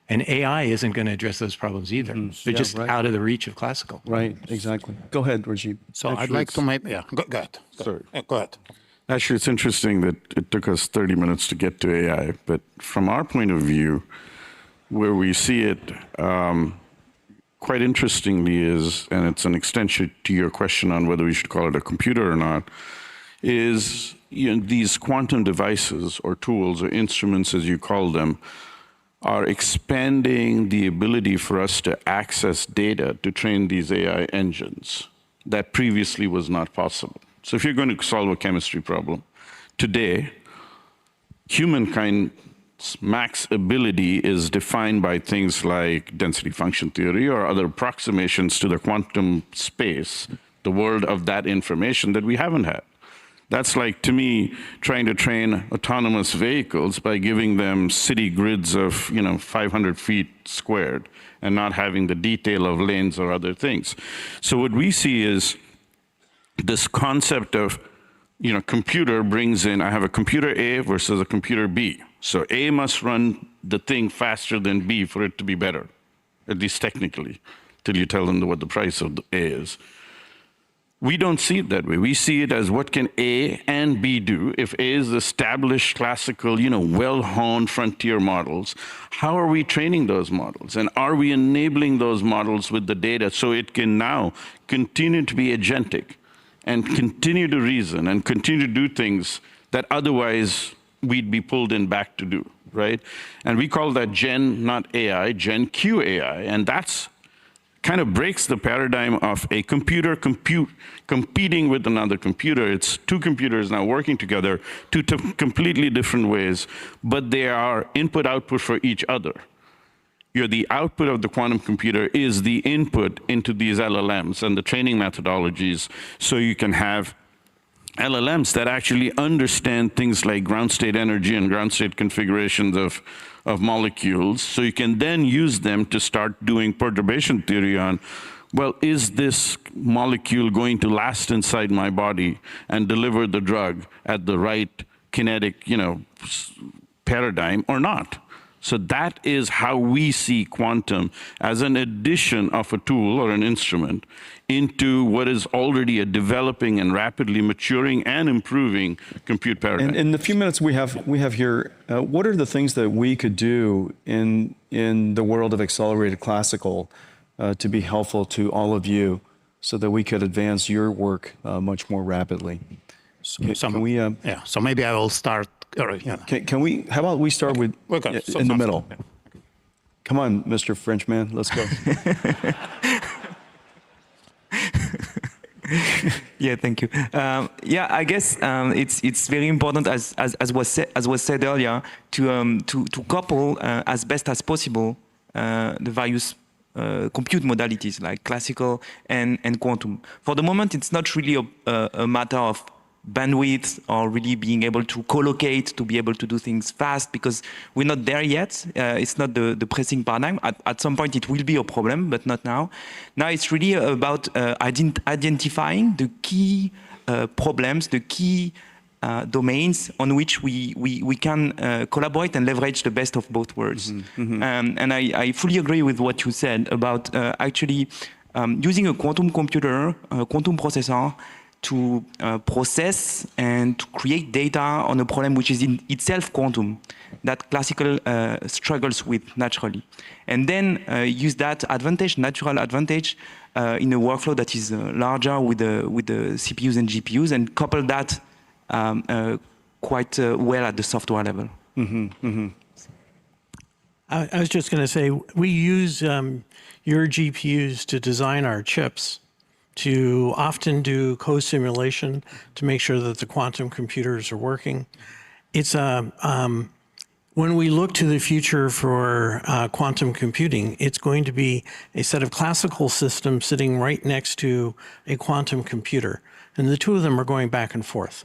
And AI isn't going to address those problems either. They're just out of the reach of classical. Right, exactly. Go ahead, Rajiv. So I'd like to make, go ahead. Sorry. Go ahead. Actually, it's interesting that it took us 30 minutes to get to AI, but from our point of view, where we see it quite interestingly is, and it's an extension to your question on whether we should call it a computer or not, is these quantum devices or tools or instruments, as you call them, are expanding the ability for us to access data to train these AI engines that previously was not possible. So if you're going to solve a chemistry problem, today, humankind's max ability is defined by things like density function theory or other approximations to the quantum space, the world of that information that we haven't had. That's like, to me, trying to train autonomous vehicles by giving them city grids of 500 feet squared and not having the detail of lanes or other things. So what we see is this concept of, computer brings in, I have a computer A versus a computer B. So A must run the thing faster than B for it to be better, at least technically, till you tell them what the price of the A is. We don't see it that way. We see it as what can A and B do. If A is established classical, well-honed frontier models, how are we training those models? And are we enabling those models with the data so it can now continue to be agentic and continue to reason and continue to do things that otherwise we'd be pulled in back to do, right? And we call that Gen, not AI, Gen Q AI, and that's kind of breaks the paradigm of a computer competing with another computer. It's two computers now working together, two completely different ways, but they are input-output for each other. The output of the quantum computer is the input into these LLMs and the training methodologies, so you can have LLMs that actually understand things like ground state energy and ground state configurations of molecules, so you can then use them to start doing perturbation theory on, well, is this molecule going to last inside my body and deliver the drug at the right kinetic, paradigm or not? So that is how we see quantum, as an addition of a tool or an instrument into what is already a developing and rapidly maturing and improving compute paradigm. And in the few minutes we have here, what are the things that we could do in the world of accelerated classical to be helpful to all of you, so that we could advance your work much more rapidly? Can we? Yeah. So maybe I will start. Yeah. Can we? How about we start with in the middle? Yeah. Come on, Mr. Frenchman, let's go. Yeah, thank you. Yeah, I guess it's very important, as was said earlier, to couple as best as possible the various compute modalities like classical and quantum. For the moment, it's not really a matter of bandwidth or really being able to collocate to be able to do things fast, because we're not there yet. It's not the pressing paradigm. At some point it will be a problem, but not now. Now it's really about identifying the key problems, the key domains on which we can collaborate and leverage the best of both worlds. And I fully agree with what you said about actually using a quantum computer, a quantum processor, to process and to create data on a problem which is in itself quantum, that classical struggles with naturally. And then use that advantage, natural advantage, in a workflow that is larger with the CPUs and GPUs, and couple that quite well at the software level. I was just going to say, we use your GPUs to design our chips, to often do co-simulation to make sure that the quantum computers are working. It's when we look to the future for quantum computing, it's going to be a set of classical systems sitting right next to a quantum computer. And the two of them are going back and forth.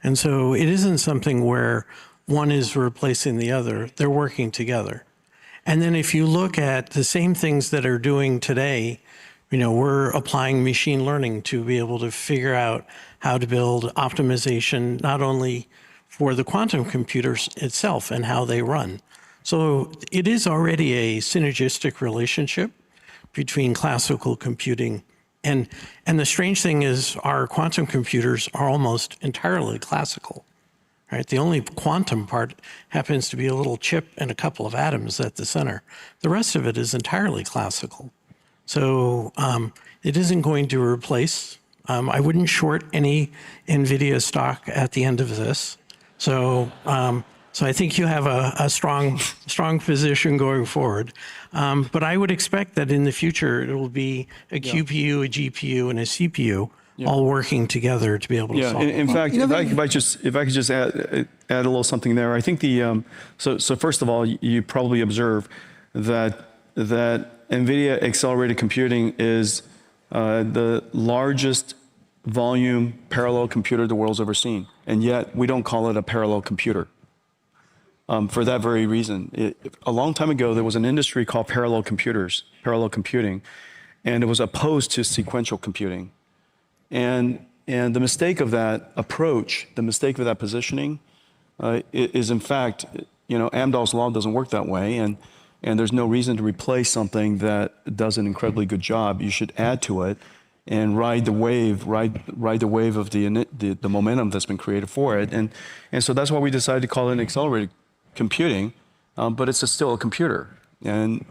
And so it isn't something where one is replacing the other, they're working together. And then if you look at the same things that are doing today, you know, we're applying machine learning to be able to figure out how to build optimization, not only for the quantum computers itself and how they run. So it is already a synergistic relationship between classical computing and the strange thing is our quantum computers are almost entirely classical, right? The only quantum part happens to be a little chip and a couple of atoms at the center. The rest of it is entirely classical. So it isn't going to replace. I wouldn't short any Nvidia stock at the end of this. So I think you have a strong position going forward. But I would expect that in the future it will be a QPU, a GPU, and a CPU all working together to be able to solve. In fact, if I could just add a little something there. I think so first of all, you probably observe that NVIDIA accelerated computing is the largest volume parallel computer the world's ever seen, and yet we don't call it a parallel computer. For that very reason, a long time ago there was an industry called parallel computing, and it was opposed to sequential computing. And the mistake of that approach, the mistake of that positioning, is in fact, you know, Amdahl's law doesn't work that way, and there's no reason to replace something that does an incredibly good job. You should add to it and ride the wave of the momentum that's been created for it. And so that's why we decided to call it an accelerated computing, but it's still a computer. And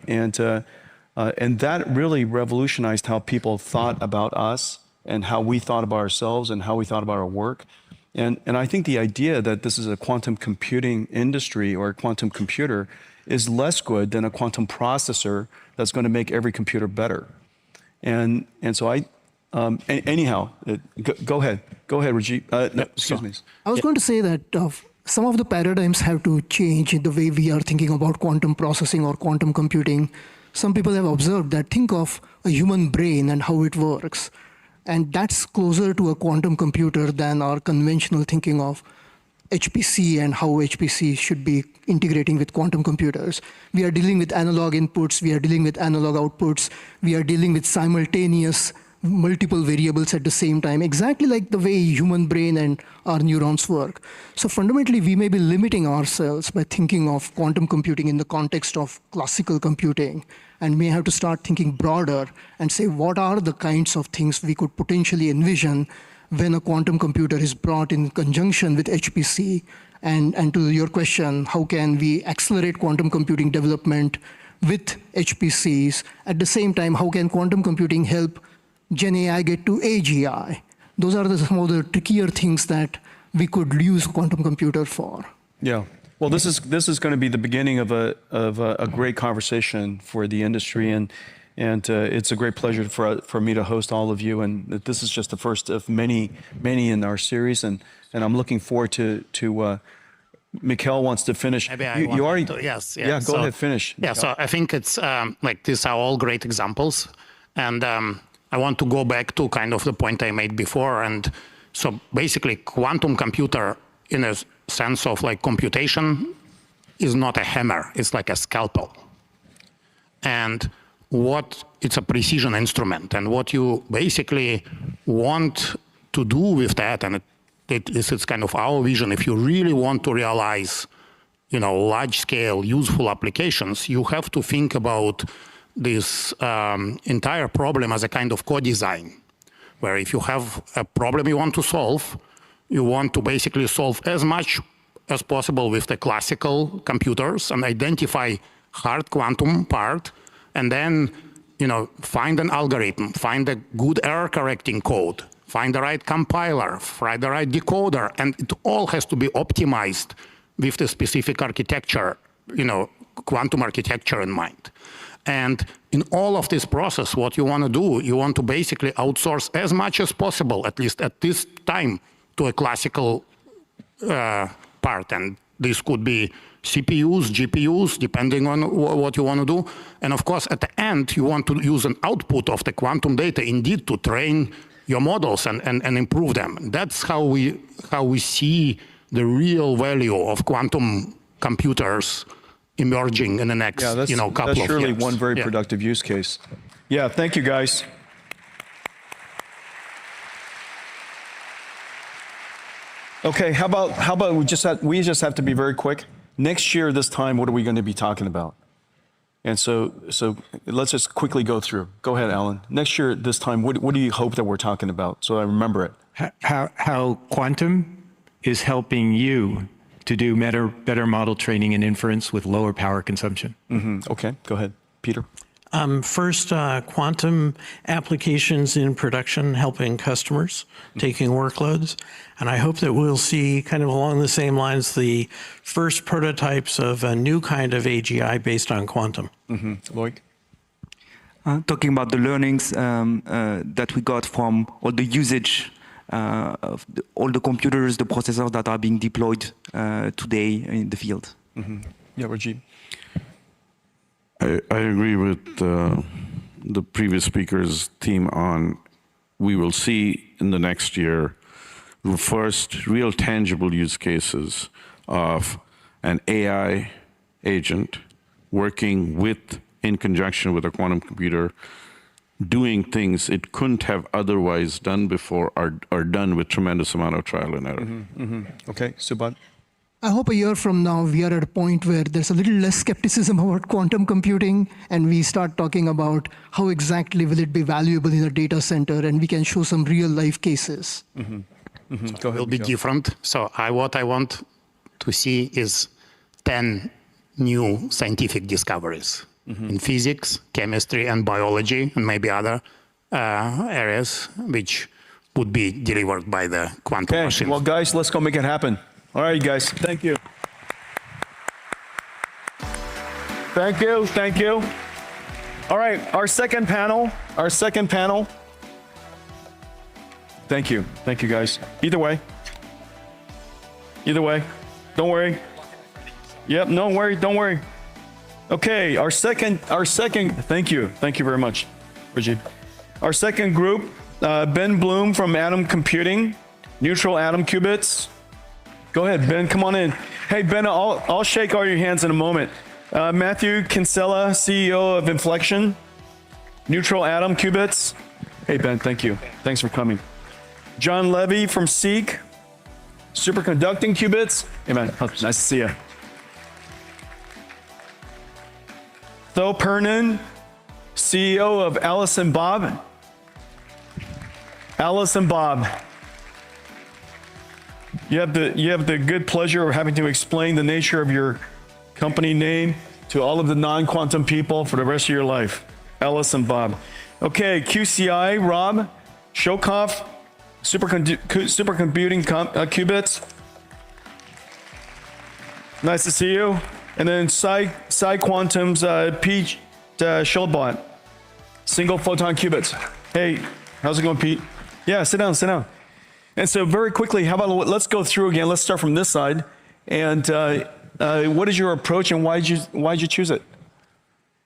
that really revolutionized how people thought about us and how we thought about ourselves and how we thought about our work. And I think the idea that this is a quantum computing industry or a quantum computer is less good than a quantum processor that's going to make every computer better. And so anyhow, go ahead, Rajiv. No, excuse me. I was going to say that some of the paradigms have to change in the way we are thinking about quantum processing or quantum computing. Some people have observed that think of a human brain and how it works. And that's closer to a quantum computer than our conventional thinking of HPC and how HPC should be integrating with quantum computers. We are dealing with analog inputs, we are dealing with analog outputs, we are dealing with simultaneous multiple variables at the same time, exactly like the way human brain and our neurons work. So fundamentally, we may be limiting ourselves by thinking of quantum computing in the context of classical computing, and may have to start thinking broader and say, what are the kinds of things we could potentially envision when a quantum computer is brought in conjunction with HPC? And to your question, how can we accelerate quantum computing development with HPCs? At the same time, how can quantum computing help Gen AI get to AGI? Those are some of the trickier things that we could use quantum computer for. Yeah. Well, this is going to be the beginning of a great conversation for the industry, and it's a great pleasure for me to host all of you. And this is just the first of many in our series, and I'm looking forward to. Mikhail wants to finish. Maybe you already. Yes. Yeah. Go ahead. Finish. Yeah. So I think it's like these are all great examples, and I want to go back to kind of the point I made before. And so basically, quantum computer, in a sense of like computation, is not a hammer. It's like a scalpel. And it's a precision instrument. And what you basically want to do with that, and it's kind of our vision, if you really want to realize, large-scale useful applications, you have to think about this entire problem as a kind of co-design, where if you have a problem you want to solve, you want to basically solve as much as possible with the classical computers and identify hard quantum part, and then find an algorithm, find a good error correcting code, find the right compiler, find the right decoder, and it all has to be optimized with the specific architecture, quantum architecture in mind. And in all of this process, what you want to do, you want to basically outsource as much as possible, at least at this time, to a classical part. And this could be CPUs, GPUs, depending on what you want to do. And of course, at the end, you want to use an output of the quantum data indeed to train your models and improve them. That's how we see the real value of quantum computers emerging in the next couple of years. That's surely one very productive use case. Yeah, thank you, guys. Okay, how about we just have to be very quick. Next year, this time, what are we going to be talking about? And so let's just quickly go through. Go ahead, Alan. Next year, this time, what do you hope that we're talking about, so I remember it? How quantum is helping you to do better model training and inference with lower power consumption. Mm-hmm. Okay, go ahead, Peter. First, quantum applications in production helping customers, taking workloads. And I hope that we'll see, kind of along the same lines, the first prototypes of a new kind of AGI based on quantum. Mm-hmm. Loic? Talking about the learnings that we got from all the usage of all the computers, the processors that are being deployed today in the field. Mm-hmm. Yeah, Rajiv. I agree with the previous speaker's theme on we will see in the next year first real tangible use cases of an AI agent working in conjunction with a quantum computer, doing things it couldn't have otherwise done before are done with tremendous amount of trial and error. Mm-hmm. Mm-hmm. Okay, Subodh? I hope a year from now, we are at a point where there's a little less skepticism about quantum computing, and we start talking about how exactly will it be valuable in a data center, and we can show some real life cases. Mm-hmm. Mm-hmm. So it will be different. So what I want to see is 10 new scientific discoveries in physics, chemistry, and biology, and maybe other areas which would be delivered by the quantum machine. Well, guys, let's go make it happen. All right, guys. Thank you. Thank you. Thank you. All right, our second panel. Thank you. Thank you, guys. Either way. Don't worry. Yep, don't worry. Okay, our second, thank you very much, Rajiv. Our second group, Ben Bloom from Atom Computing, Neutral Atom Qubits. Go ahead, Ben, come on in. Hey, Ben, I'll shake all your hands in a moment. Matthew Kinsella, CEO of Inflection, Neutral Atom Qubits. Hey, Ben, thank you. Thanks for coming. John Levy from Seek, superconducting qubits. Hey, man, nice to see you. Tho Pernin, CEO of Alice and Bob. Alice and Bob. You have the good pleasure of having to explain the nature of your company name to all of the non-quantum people for the rest of your life. Alice and Bob. Okay, QCI, Rob Shokoff, supercomputing qubits. Nice to see you. And then Psi Quantum's Pete Schulbot, single photon qubits. Hey, how's it going, Pete? Yeah, sit down, sit down. And so very quickly, how about let's go through again. Let's start from this side. And what is your approach and why'd you choose it?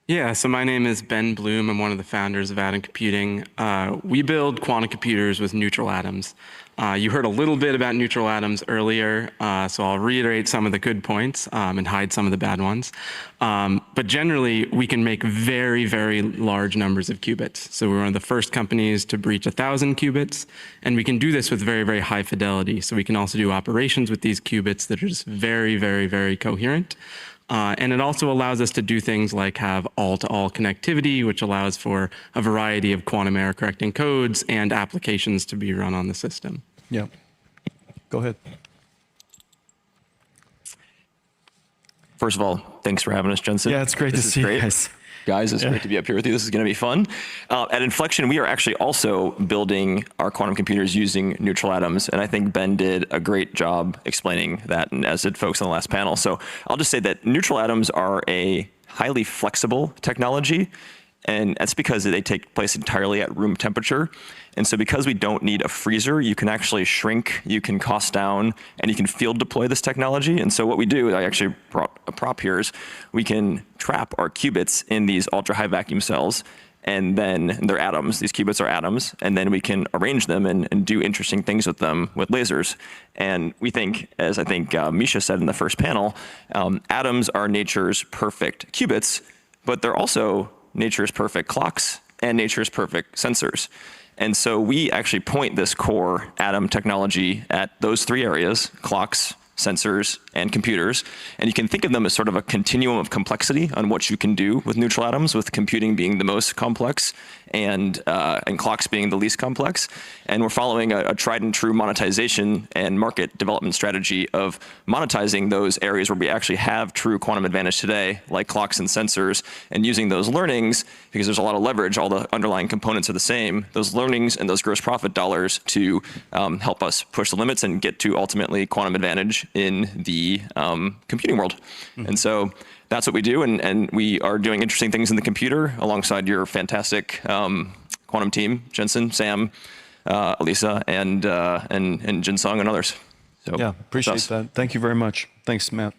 Yeah, so my name is Ben Bloom. I'm one of the founders of Atom Computing. We build quantum computers with neutral atoms. You heard a little bit about neutral atoms earlier, so I'll reiterate some of the good points and hide some of the bad ones. But generally, we can make very, very large numbers of qubits. So we're one of the first companies to breach 1,000 qubits, and we can do this with very, very high fidelity. So we can also do operations with these qubits that are just very, very, very coherent. And it also allows us to do things like have all-to-all connectivity, which allows for a variety of quantum error correcting codes and applications to be run on the system. Yeah. Go ahead. First of all, thanks for having us, Jensen. Yeah, it's great to see you guys. Guys, it's great to be up here with you. This is going to be fun. At Inflection, we are actually also building our quantum computers using neutral atoms, and I think Ben did a great job explaining that, and as did folks on the last panel. So I'll just say that neutral atoms are a highly flexible technology, and that's because they take place entirely at room temperature. And so because we don't need a freezer, you can actually shrink, you can cost down, and you can field deploy this technology. And so what we do, I actually brought a prop here, is we can trap our qubits in these ultra-high vacuum cells, and then they're atoms. These qubits are atoms, and then we can arrange them and do interesting things with them with lasers. And we think, as I think Misha said in the first panel, atoms are nature's perfect qubits, but they're also nature's perfect clocks and nature's perfect sensors. And so we actually point this core atom technology at those three areas: clocks, sensors, and computers. And you can think of them as sort of a continuum of complexity on what you can do with neutral atoms, with computing being the most complex and clocks being the least complex. And we're following a tried and true monetization and market development strategy of monetizing those areas where we actually have true quantum advantage today, like clocks and sensors, and using those learnings, because there's a lot of leverage, all the underlying components are the same, those learnings and those gross profit dollars to help us push the limits and get to ultimately quantum advantage in the computing world. Mm-hmm. And so that's what we do, and we are doing interesting things in the computer alongside your fantastic quantum team, Jensen, Sam, Elisa, and Jinsung and others. So yeah, appreciate that. Thank you very much. Thanks, Matt.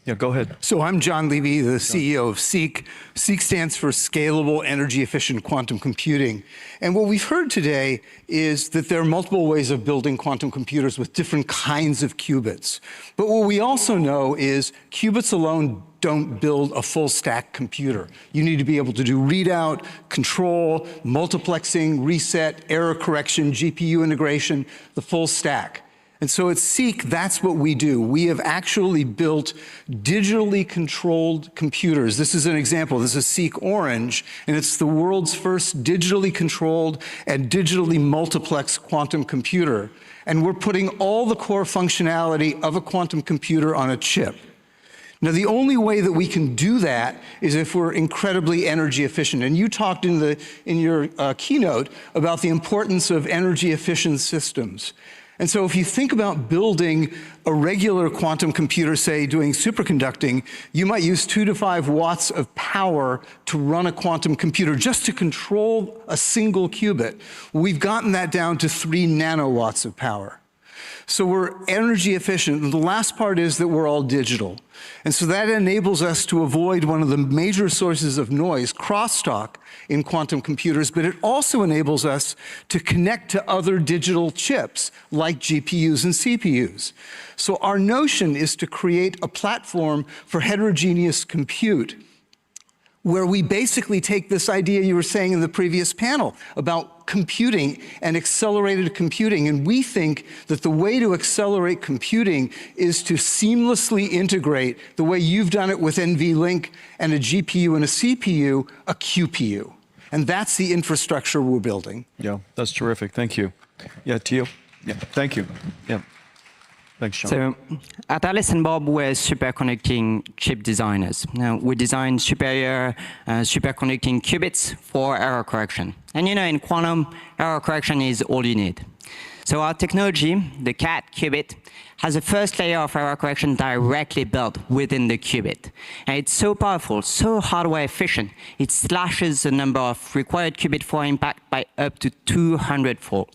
Yeah, go ahead. So I'm John Levy, the CEO of Seek. Seek stands for Scalable Energy Efficient Quantum Computing. And what we've heard today is that there are multiple ways of building quantum computers with different kinds of qubits. But what we also know is qubits alone don't build a full stack computer. You need to be able to do readout, control, multiplexing, reset, error correction, GPU integration, the full stack. And so at Seek, that's what we do. We have actually built digitally controlled computers. This is an example. This is Seek Orange, and it's the world's first digitally controlled and digitally multiplexed quantum computer. And we're putting all the core functionality of a quantum computer on a chip. Now, the only way that we can do that is if we're incredibly energy efficient. And you talked in your keynote about the importance of energy efficient systems. And so if you think about building a regular quantum computer, say doing superconducting, you might use 2 to 5 watts of power to run a quantum computer just to control a single qubit. We've gotten that down to 3 nanowatts of power. So we're energy efficient. And the last part is that we're all digital. And so that enables us to avoid one of the major sources of noise, crosstalk, in quantum computers, but it also enables us to connect to other digital chips like GPUs and CPUs. So our notion is to create a platform for heterogeneous compute, where we basically take this idea you were saying in the previous panel about computing and accelerated computing. And we think that the way to accelerate computing is to seamlessly integrate, the way you've done it with NVLink and a GPU and a CPU, a QPU. And that's the infrastructure we're building. Yeah, that's terrific. Thank you. Yeah, Tio. Yeah, thank you. Yeah. Thanks, Sean. So at Alice and Bob, we're superconducting chip designers. Now, we design superior superconducting qubits for error correction. And in quantum, error correction is all you need. So our technology, the CAT qubit, has a first layer of error correction directly built within the qubit. And it's so powerful, so hardware efficient, it slashes the number of required qubit for impact by up to 200-fold.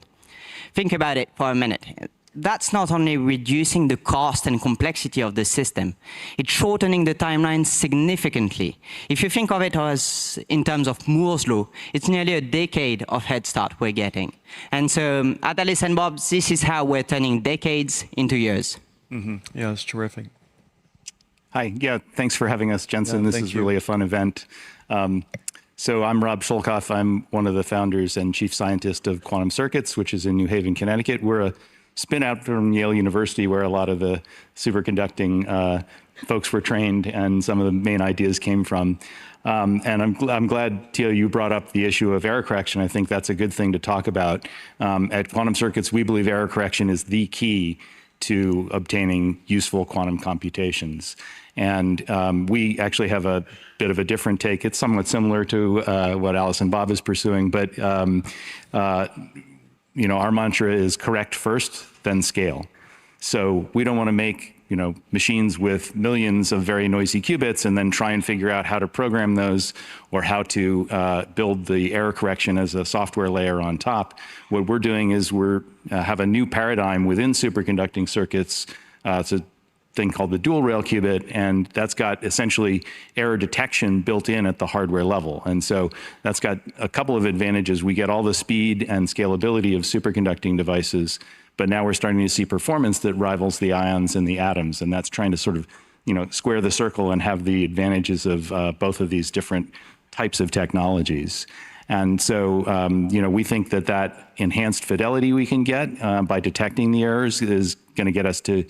Think about it for a minute. That's not only reducing the cost and complexity of the system, it's shortening the timeline significantly. If you think of it as in terms of Moore's law, it's nearly a decade of head start we're getting. And so at Alice and Bob's, this is how we're turning decades into years. Mm-hmm. Yeah, that's terrific. Hi, yeah, thanks for having us, Jensen. This is really a fun event. So I'm Rob Scholkoff. I'm one of the founders and chief scientist of Quantum Circuits, which is in New Haven, Connecticut. We're a spin out from Yale University, where a lot of the superconducting folks were trained and some of the main ideas came from. And I'm glad, Tio, you brought up the issue of error correction. I think that's a good thing to talk about. At Quantum Circuits, we believe error correction is the key to obtaining useful quantum computations. And we actually have a bit of a different take. It's somewhat similar to what Alice and Bob is pursuing, but our mantra is correct first, then scale. So we don't want to make machines with millions of very noisy qubits and then try and figure out how to program those or how to build the error correction as a software layer on top. What we're doing is we're have a new paradigm within superconducting circuits. It's a thing called the dual rail qubit, and that's got essentially error detection built in at the hardware level. And so that's got a couple of advantages. We get all the speed and scalability of superconducting devices, but now we're starting to see performance that rivals the ions and the atoms, and that's trying to sort of square the circle and have the advantages of both of these different types of technologies. And so, we think that enhanced fidelity we can get by detecting the errors is going to get us to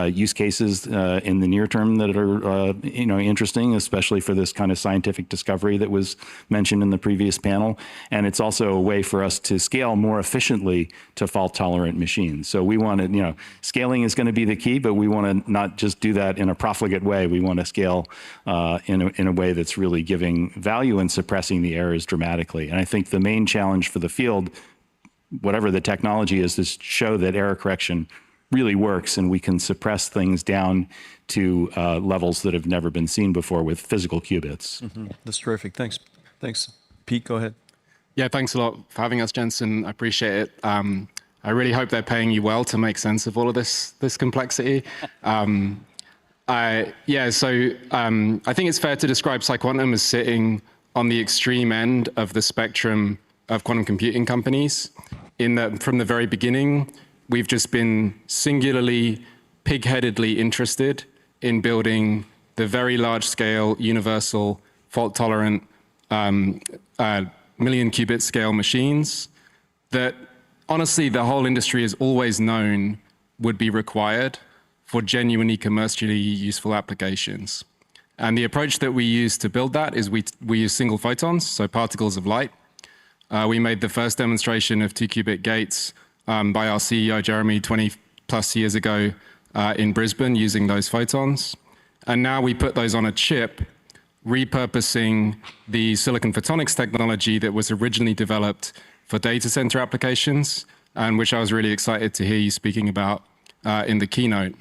use cases in the near term that are interesting, especially for this kind of scientific discovery that was mentioned in the previous panel. And it's also a way for us to scale more efficiently to fault-tolerant machines. So we want to, scaling is going to be the key, but we want to not just do that in a profligate way. We want to scale in a way that's really giving value and suppressing the errors dramatically. And I think the main challenge for the field, whatever the technology is to show that error correction really works and we can suppress things down to levels that have never been seen before with physical qubits. Mm-hmm. That's terrific. Thanks. Pete, go ahead. Yeah, thanks a lot for having us, Jensen. I appreciate it. I really hope they're paying you well to make sense of all of this complexity. I think it's fair to describe PsiQuantum as sitting on the extreme end of the spectrum of quantum computing companies, in that from the very beginning, we've just been singularly, pig-headedly interested in building the very large-scale, universal, fault-tolerant, million-qubit scale machines that, honestly, the whole industry has always known would be required for genuinely commercially useful applications. And the approach that we use to build that is we use single photons, so particles of light. We made the first demonstration of 2-qubit gates by our CEO, Jeremy, 20 plus years ago in Brisbane using those photons. And now we put those on a chip, repurposing the silicon photonics technology that was originally developed for data center applications, and which I was really excited to hear you speaking about in the keynote.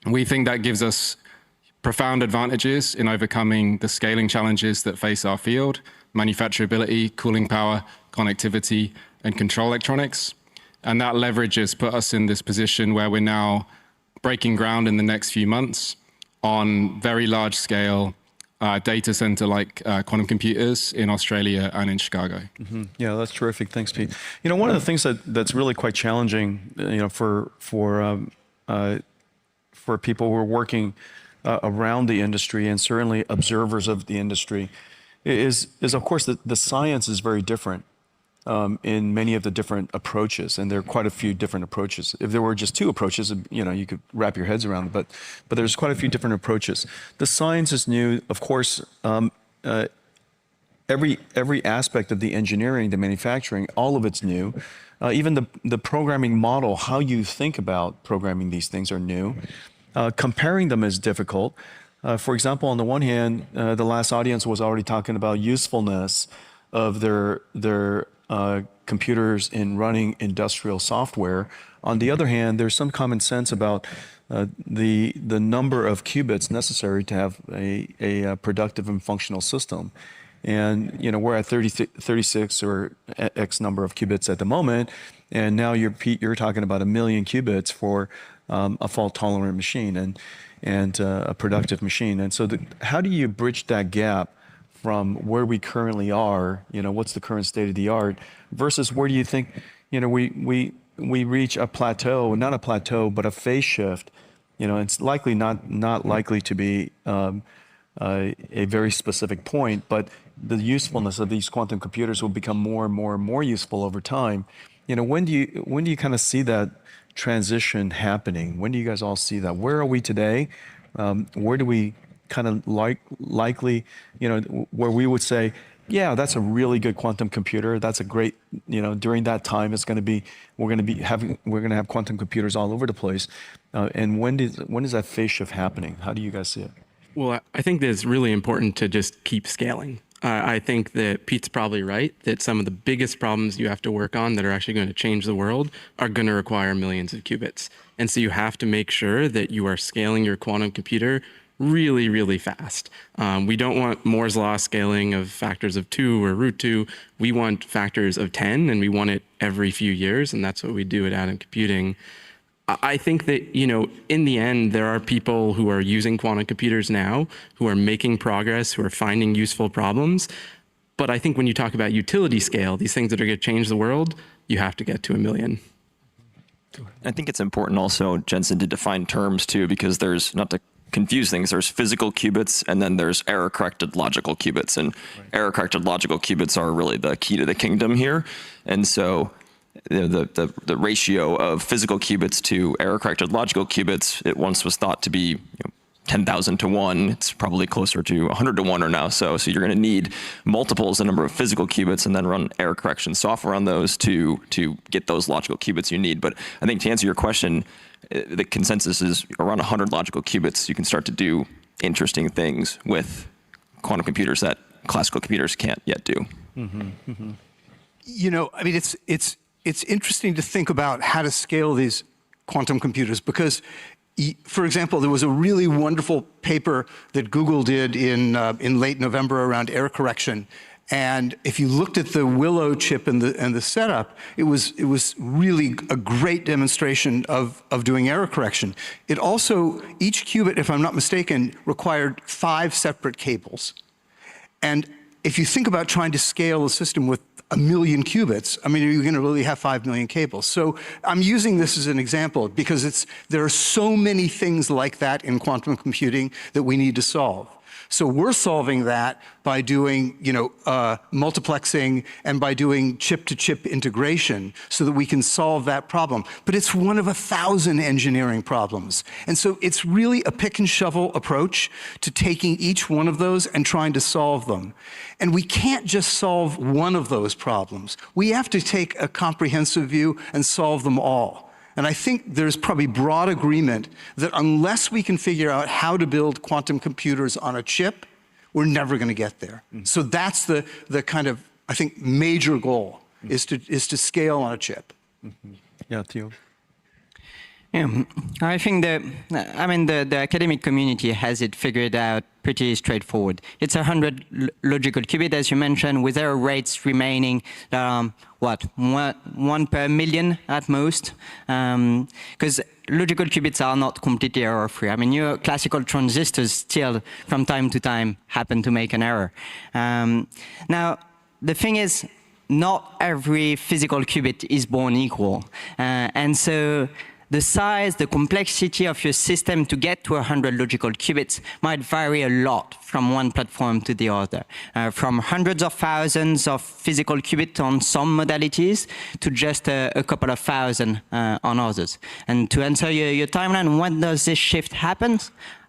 We think that gives us profound advantages in overcoming the scaling challenges that face our field: manufacturability, cooling power, connectivity, and control electronics. And that leverage has put us in this position where we're now breaking ground in the next few months on very large scale data center-like quantum computers in Australia and in Chicago. Mm-hmm. Yeah, that's terrific. Thanks, Pete. One of the things that's really quite challenging, for people who are working around the industry and certainly observers of the industry is of course, the science is very different. in many of the different approaches, and there are quite a few different approaches. If there were just two approaches, you could wrap your heads around it, but there's quite a few different approaches. The science is new, of course. Every aspect of the engineering, the manufacturing, all of it's new. Even the programming model, how you think about programming these things are new. Comparing them is difficult. For example, on the one hand, the last audience was already talking about usefulness of their computers in running industrial software. On the other hand, there's some common sense about the number of qubits necessary to have a productive and functional system. And we're at 36 or X number of qubits at the moment, and now you're talking about 1 million qubits for a fault-tolerant machine and a productive machine. And so, how do you bridge that gap from where we currently are? What's the current state of the art versus where do you think we reach a plateau? Not a plateau, but a phase shift. It's likely not likely to be a very specific point, but the usefulness of these quantum computers will become more and more and more useful over time. When do you kind of see that transition happening? When do you guys all see that? Where are we today? Where do we kind of likely, where we would say, yeah, that's a really good quantum computer. That's a great, during that time, we're going to have quantum computers all over the place. And when is that phase shift happening? How do you guys see it? Well, I think that it's really important to just keep scaling. I think that Pete's probably right, that some of the biggest problems you have to work on that are actually going to change the world are going to require millions of qubits. And so you have to make sure that you are scaling your quantum computer really, really fast. We don't want Moore's law scaling of factors of 2 or √2. We want factors of 10, and we want it every few years, and that's what we do at Atom Computing. I think that, in the end, there are people who are using quantum computers now, who are making progress, who are finding useful problems. But I think when you talk about utility scale, these things that are going to change the world, you have to get to 1 million. I think it's important also, Jensen, to define terms too, because there's, not to confuse things, there's physical qubits and then there's error-corrected logical qubits. And error-corrected logical qubits are really the key to the kingdom here. And so the ratio of physical qubits to error-corrected logical qubits, it once was thought to be 10,000 to 1. It's probably closer to 100 to 1 or now. So you're going to need multiples the number of physical qubits and then run error correction software on those to get those logical qubits you need. But I think to answer your question, the consensus is around 100 logical qubits. You can start to do interesting things with quantum computers that classical computers can't yet do. Mm-hmm. Mm-hmm. I mean, it's interesting to think about how to scale these quantum computers because, for example, there was a really wonderful paper that Google did in late November around error correction. And if you looked at the Willow chip and the setup, it was really a great demonstration of doing error correction. It also, each qubit, if I'm not mistaken, required 5 separate cables. And if you think about trying to scale a system with 1 million qubits, I mean, are you going to really have 5 million cables? So I'm using this as an example because there are so many things like that in quantum computing that we need to solve. So we're solving that by doing, multiplexing and by doing chip-to-chip integration so that we can solve that problem. But it's one of 1,000 engineering problems. And so it's really a pick-and-shovel approach to taking each one of those and trying to solve them. And we can't just solve one of those problems. We have to take a comprehensive view and solve them all. And I think there's probably broad agreement that unless we can figure out how to build quantum computers on a chip, we're never going to get there. Mm-hmm. So that's the kind of, I think, major goal is to scale on a chip. Mm-hmm. Yeah, Theo. Yeah, I think the academic community has it figured out pretty straightforward. It's 100 logical qubits, as you mentioned, with error rates remaining, 1 per million at most, because logical qubits are not completely error-free. I mean, your classical transistors still, from time to time, happen to make an error. Now, the thing is, not every physical qubit is born equal, and so the size, the complexity of your system to get to 100 logical qubits might vary a lot from one platform to the other, from hundreds of thousands of physical qubits on some modalities to just a couple of thousand on others. And to answer your timeline, when does this shift happen?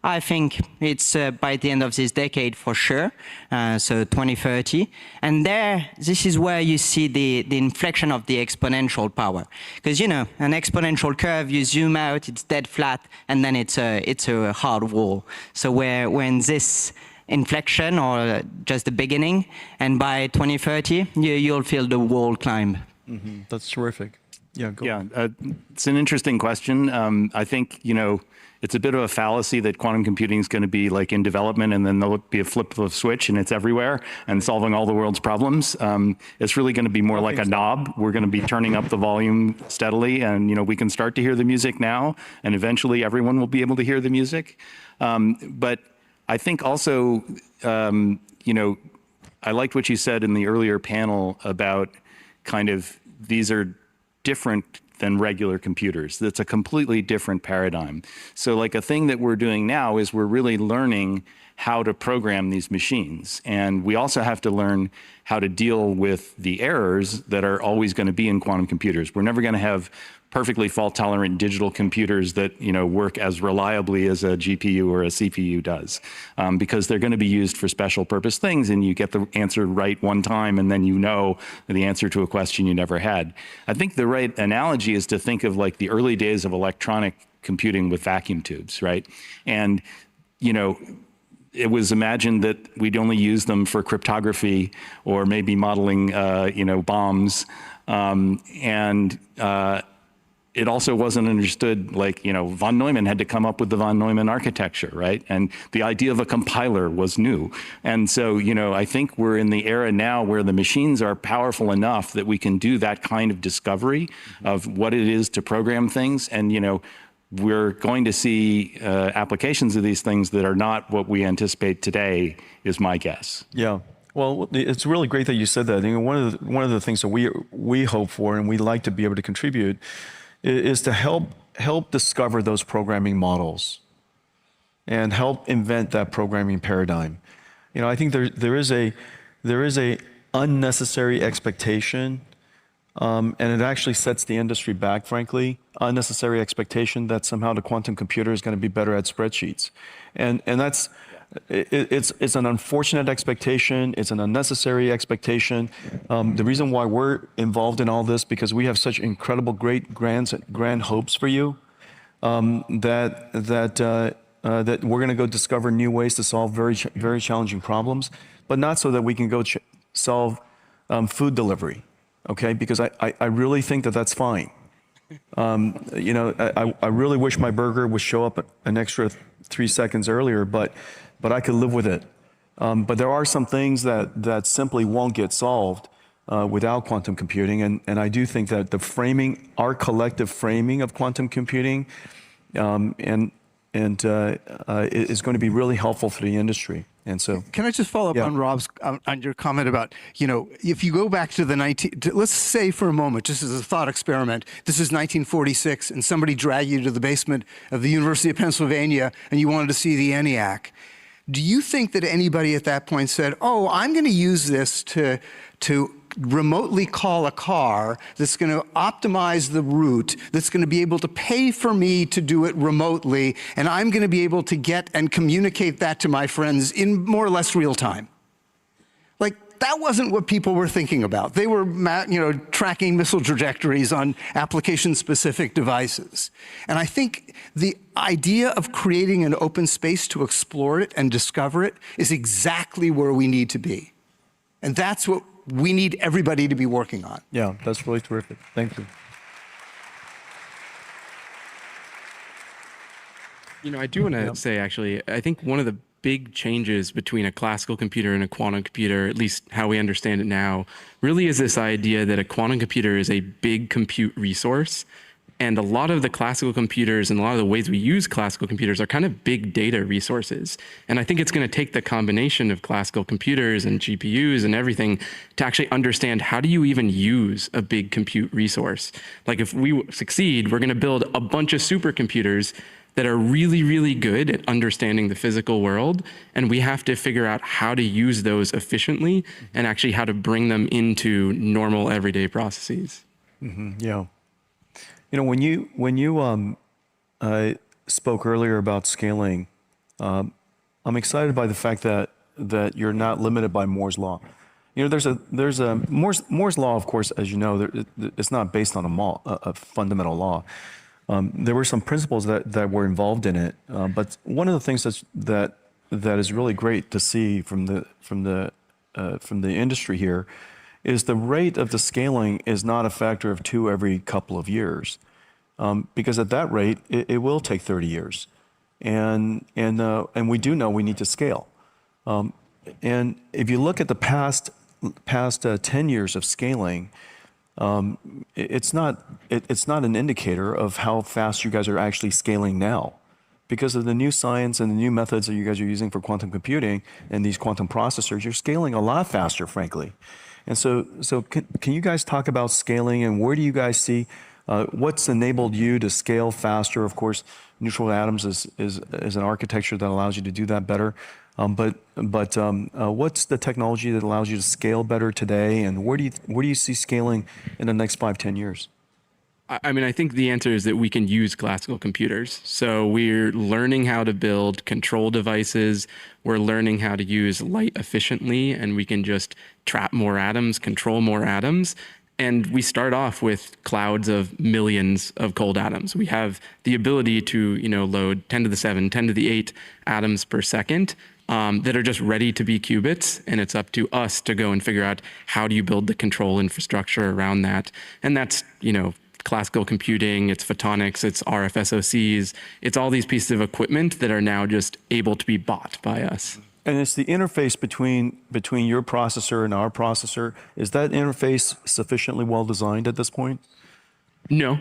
I think it's by the end of this decade for sure, so 2030. And this is where you see the inflection of the exponential power. Because, you know, an exponential curve, you zoom out, it's dead flat, and then it's a hard wall. So we're in this inflection, or just the beginning, and by 2030, you'll feel the wall climb. Mm-hmm. That's terrific. Yeah, go. Yeah, it's an interesting question. I think, you know, it's a bit of a fallacy that quantum computing is going to be like in development and then there'll be a flip of a switch and it's everywhere and solving all the world's problems. It's really going to be more like a knob. We're going to be turning up the volume steadily, and you know, we can start to hear the music now, and eventually everyone will be able to hear the music. But I think also, you know, I liked what you said in the earlier panel about kind of these are different than regular computers. That's a completely different paradigm. So like a thing that we're doing now is we're really learning how to program these machines. And we also have to learn how to deal with the errors that are always going to be in quantum computers. We're never going to have perfectly fault-tolerant digital computers that, you know, work as reliably as a GPU or a CPU does, because they're going to be used for special purpose things, and you get the answer right one time, and then you know the answer to a question you never had. I think the right analogy is to think of like the early days of electronic computing with vacuum tubes, right? And, you know, it was imagined that we'd only use them for cryptography or maybe modeling, you know, bombs, it also wasn't understood, like, you know, von Neumann had to come up with the von Neumann architecture, right? And the idea of a compiler was new. And so, you know, I think we're in the era now where the machines are powerful enough that we can do that kind of discovery of what it is to program things. And, you know, we're going to see applications of these things that are not what we anticipate today, is my guess. Yeah. Well, it's really great that you said that. You know, one of the things that we hope for and we like to be able to contribute is to help discover those programming models and help invent that programming paradigm. You know, I think there is a unnecessary expectation, and it actually sets the industry back, frankly, unnecessary expectation that somehow the quantum computer is going to be better at spreadsheets. And that's, it's an unfortunate expectation. It's an unnecessary expectation. The reason why we're involved in all this, because we have such incredible, grand hopes for you, that we're going to go discover new ways to solve very challenging problems, but not so that we can go solve food delivery, okay? Because I really think that that's fine. You know, I really wish my burger would show up an extra 3 seconds earlier, but I could live with it. But there are some things that simply won't get solved without quantum computing, and I do think that the framing, our collective framing of quantum computing, is going to be really helpful for the industry. And so, can I just follow up on Rob's on your comment about, you know, if you go back to let's say for a moment, just as a thought experiment, this is 1946, and somebody dragged you to the basement of the University of Pennsylvania, and you wanted to see the ENIAC. Do you think that anybody at that point said, "Oh, I'm going to use this to remotely call a car that's going to optimize the route, that's going to be able to pay for me to do it remotely, and I'm going to be able to get and communicate that to my friends in more or less real time"? Like, that wasn't what people were thinking about. They were, you know, tracking missile trajectories on application-specific devices. And I think the idea of creating an open space to explore it and discover it is exactly where we need to be. And that's what we need everybody to be working on. Yeah, that's really terrific. Thank you. You know, I do want to say, actually, I think one of the big changes between a classical computer and a quantum computer, at least how we understand it now, really is this idea that a quantum computer is a big compute resource And a lot of the classical computers and a lot of the ways we use classical computers are kind of big data resources. And I think it's going to take the combination of classical computers and GPUs and everything to actually understand, how do you even use a big compute resource? Like, if we succeed, we're going to build a bunch of supercomputers that are really, really good at understanding the physical world. And we have to figure out how to use those efficiently and actually how to bring them into normal everyday processes. Yeah. You know, when you spoke earlier about scaling, I'm excited by the fact that you're not limited by Moore's law. You know, there's a Moore's law, of course, as you know, it's not based on a fundamental law. There were some principles that were involved in it, but one of the things that is really great to see from the industry here is the rate of the scaling is not a factor of 2 every couple of years, because at that rate it will take 30 years, and we do know we need to scale. And if you look at the past 10 years of scaling, it's not an indicator of how fast you guys are actually scaling now, because of the new science and the new methods that you guys are using for quantum computing and these quantum processors. You're scaling a lot faster, frankly. And so can you guys talk about scaling, and where do you guys see what's enabled you to scale faster? Of course, neutral atoms is an architecture that allows you to do that better. But what's the technology that allows you to scale better today, and where do you see scaling in the next 5-10 years? I mean, I think the answer is that we can use classical computers. So we're learning how to build control devices. We're learning how to use light efficiently, and we can just trap more atoms, control more atoms. And we start off with clouds of millions of cold atoms. We have the ability to, load 10 to the 7, 10 to the 8 atoms per second that are just ready to be qubits. And it's up to us to go and figure out, how do you build the control infrastructure around that? And that's, classical computing, it's photonics, it's RF SoCs, it's all these pieces of equipment that are now just able to be bought by us. And it's the interface between your processor and our processor. Is that interface sufficiently well designed at this point? No.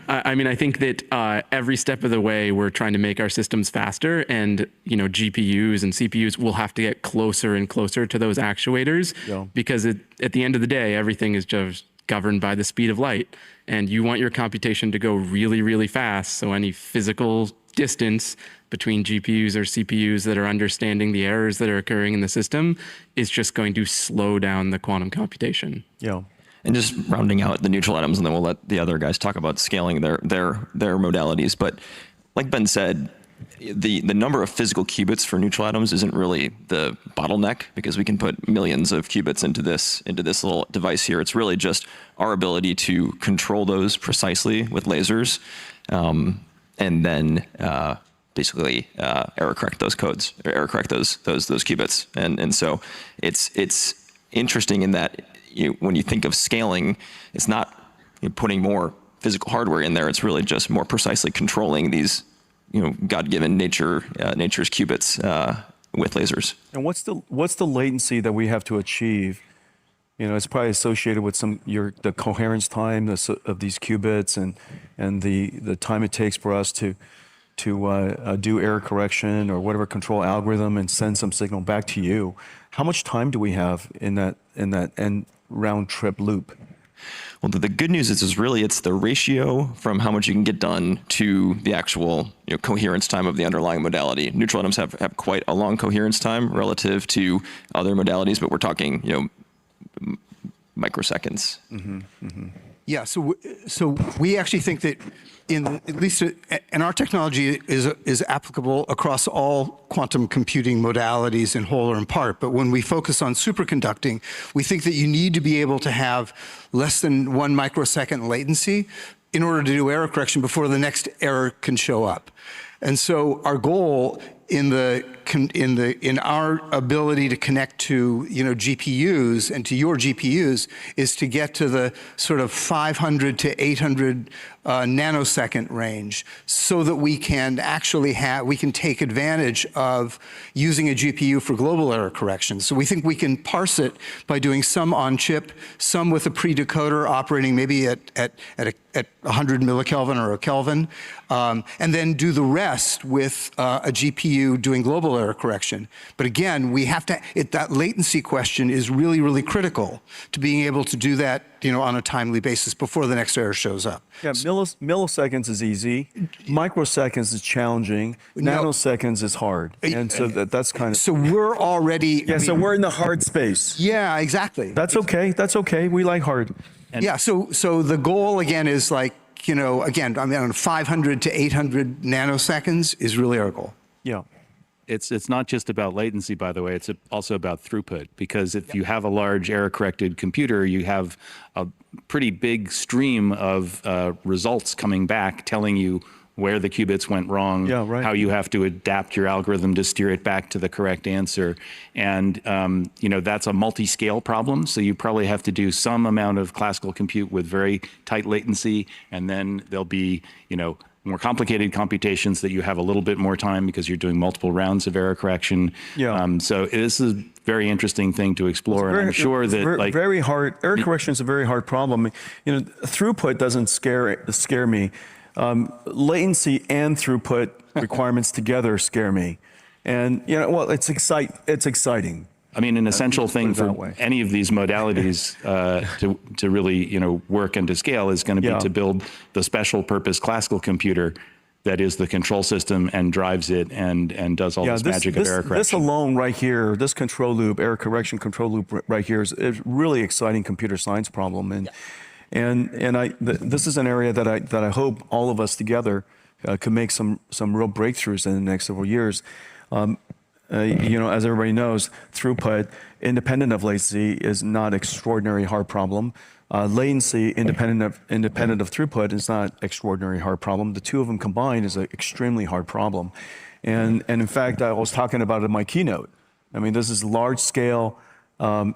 I mean, I think that every step of the way we're trying to make our systems faster, and GPUs and CPUs will have to get closer and closer to those actuators, because at the end of the day, everything is just governed by the speed of light, and you want your computation to go really, really fast. So any physical distance between GPUs or CPUs that are understanding the errors that are occurring in the system is just going to slow down the quantum computation. Yeah. And just rounding out the neutral atoms, and then we'll let the other guys talk about scaling their modalities. But like Ben said, the number of physical qubits for neutral atoms isn't really the bottleneck, because we can put millions of qubits into this little device here. It's really just our ability to control those precisely with lasers, and then basically error correct those codes, or error correct those qubits. And so it's interesting in that when you think of scaling, it's not putting more physical hardware in there. It's really just more precisely controlling these God-given nature's qubits with lasers. And what's the latency that we have to achieve? It's probably associated with the coherence time of these qubits, and the time it takes for us to do error correction or whatever control algorithm and send some signal back to you. How much time do we have in that end round trip loop? Well, the good news is really it's the ratio from how much you can get done to the actual coherence time of the underlying modality. Neutral atoms have quite a long coherence time relative to other modalities, but we're talking microseconds. Mm-hmm, mm-hmm. Yeah, so we actually think that at least our technology is applicable across all quantum computing modalities in whole or in part. But when we focus on superconducting, we think that you need to be able to have less than 1 microsecond latency in order to do error correction before the next error can show up. And so our goal in the in our ability to connect to GPUs and to your GPUs is to get to the sort of 500 to 800 nanosecond range, so that we can actually take advantage of using a GPU for global error correction. So we think we can parse it by doing some on chip, some with a pre-decoder operating maybe at 100 millikelvin or a Kelvin, and then do the rest with a GPU doing global error correction. But again, we have to, that latency question is really, really critical to being able to do that on a timely basis before the next error shows up. Yeah, milliseconds is easy. Microseconds is challenging. Nanoseconds is hard. And so that's kind of... So we're already... Yeah, so we're in the hard space. Yeah, exactly. That's okay. That's okay. We like hard. Yeah, so the goal, again, is like, again, 500 to 800 nanoseconds is really our goal. Yeah. It's not just about latency, by the way. It's also about throughput, because if you have a large error-corrected computer, you have a pretty big stream of results coming back telling you where the qubits went wrong, how you have to adapt your algorithm to steer it back to the correct answer. And that's a multi-scale problem, so you probably have to do some amount of classical compute with very tight latency, and then there'll be more complicated computations that you have a little bit more time because you're doing multiple rounds of error correction. Yeah. So this is a very interesting thing to explore, and I'm sure that very hard. Error correction is a very hard problem. Throughput doesn't scare me. Latency and throughput requirements together scare me, and well, it's exciting. I mean, an essential thing for any of these modalities to really work and to scale is going to be to build the special purpose classical computer that is the control system and drives it and does all this magic of error correction. This alone right here, this control loop, error correction control loop right here is a really exciting computer science problem. And this is an area that I hope all of us together can make some real breakthroughs in the next several years. As everybody knows, throughput, independent of latency, is not an extraordinary hard problem. Latency, independent of throughput, is not an extraordinary hard problem. The two of them combined is an extremely hard problem. And in fact, I was talking about it in my keynote. I mean, this is large-scale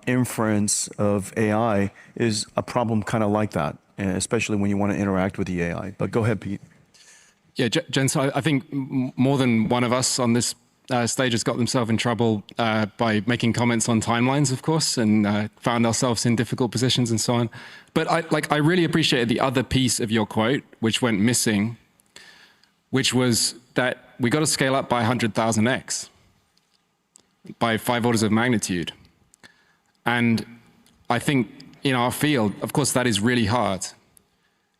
inference of AI is a problem kind of like that, especially when you want to interact with the AI. But go ahead, Pete. Yeah, Jens, I think more than one of us on this stage has got themselves in trouble by making comments on timelines, of course, and found ourselves in difficult positions and so on. But I really appreciated the other piece of your quote, which went missing, which was that we got to scale up by 100,000x, by 5 orders of magnitude. And I think in our field, of course, that is really hard.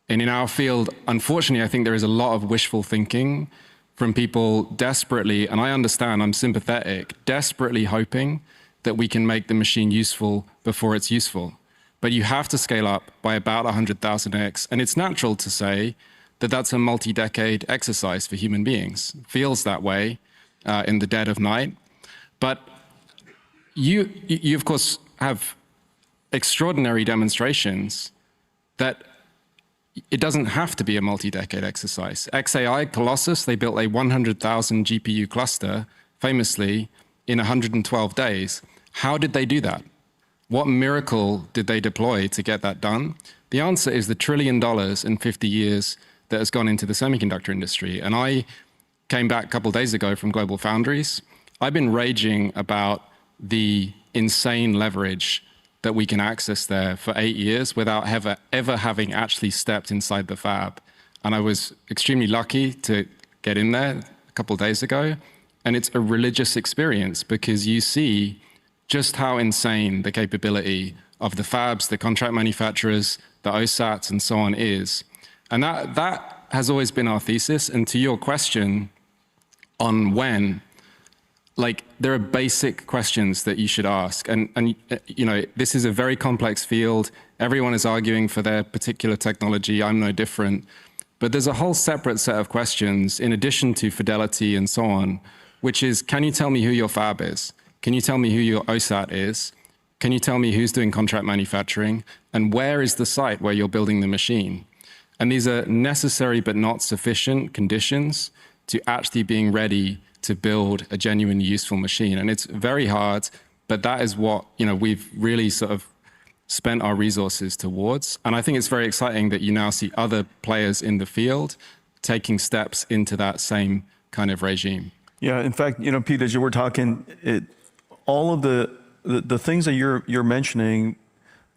And in our field, unfortunately, I think there is a lot of wishful thinking from people desperately, and I understand, I'm sympathetic, desperately hoping that we can make the machine useful before it's useful. But you have to scale up by about 100,000x, and it's natural to say that that's a multi-decade exercise for human beings. It feels that way in the dead of night. But you of course, have extraordinary demonstrations that it doesn't have to be a multi-decade exercise. XAI, Colossus, they built a 100,000 GPU cluster, famously, in 112 days. How did they do that? What miracle did they deploy to get that done? The answer is the $1 trillion in 50 years that has gone into the semiconductor industry. And I came back a couple of days ago from Global Foundries. I've been raging about the insane leverage that we can access there for 8 years without ever having actually stepped inside the fab. And I was extremely lucky to get in there a couple of days ago. And it's a religious experience because you see just how insane the capability of the fabs, the contract manufacturers, the OSATs, and so on is. And that has always been our thesis. And to your question on when, there are basic questions that you should ask. And this is a very complex field. Everyone is arguing for their particular technology. I'm no different. But there's a whole separate set of questions in addition to fidelity and so on, which is, can you tell me who your fab is? Can you tell me who your OSAT is? Can you tell me who's doing contract manufacturing? And where is the site where you're building the machine? And these are necessary but not sufficient conditions to actually being ready to build a genuinely useful machine. And it's very hard, but that is what, we've really sort of spent our resources towards. And I think it's very exciting that you now see other players in the field taking steps into that same kind of regime. Yeah, in fact, Pete, as you were talking, all of the things that you're mentioning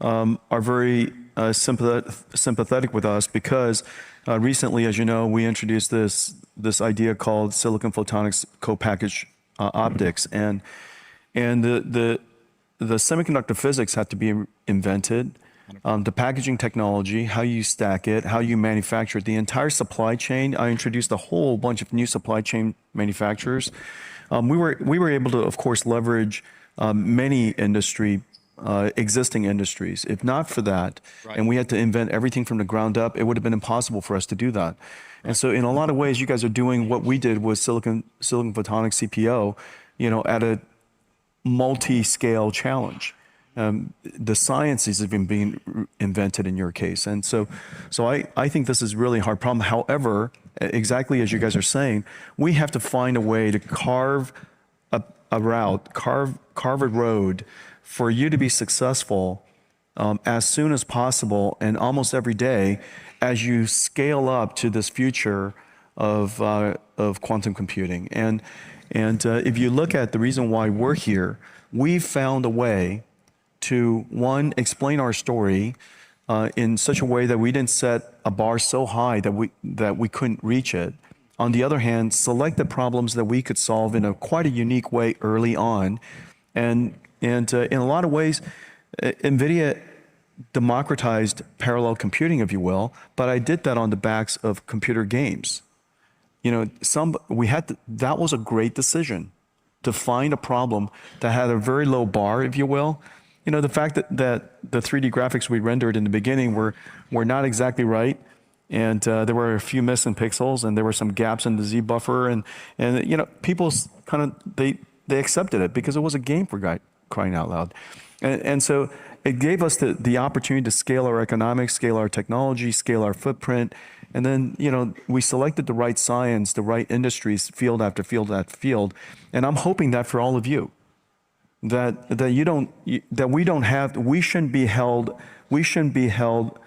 are very sympathetic with us, because recently, as you know, we introduced this idea called silicon photonics co-packaged optics, and the semiconductor physics had to be invented. The packaging technology, how you stack it, how you manufacture it, the entire supply chain. I introduced a whole bunch of new supply chain manufacturers. We were able to, of course, leverage many existing industries. If not for that, and we had to invent everything from the ground up, it would have been impossible for us to do that. And so in a lot of ways, you guys are doing what we did with silicon photonics CPO, at a multi-scale challenge. The science is even being invented in your case. And so I think this is really a hard problem. However, exactly as you guys are saying, we have to find a way to carve a route, carve a road for you to be successful as soon as possible and almost every day as you scale up to this future of quantum computing. And if you look at the reason why we're here, we've found a way to, one, explain our story in such a way that we didn't set a bar so high that we couldn't reach it. On the other hand, select the problems that we could solve in quite a unique way early on. And in a lot of ways, NVIDIA democratized parallel computing, if you will, but I did that on the backs of computer games. That was a great decision, to find a problem that had a very low bar, if you will. The fact that the 3D graphics we rendered in the beginning were not exactly right, and there were a few missing pixels, and there were some gaps in the Z buffer, and people kind of they accepted it because it was a game, for crying out loud, and so it gave us the opportunity to scale our economics, scale our technology, scale our footprint, and then we selected the right science, the right industries, field after field after field, and I'm hoping that for all of you. That we shouldn't be held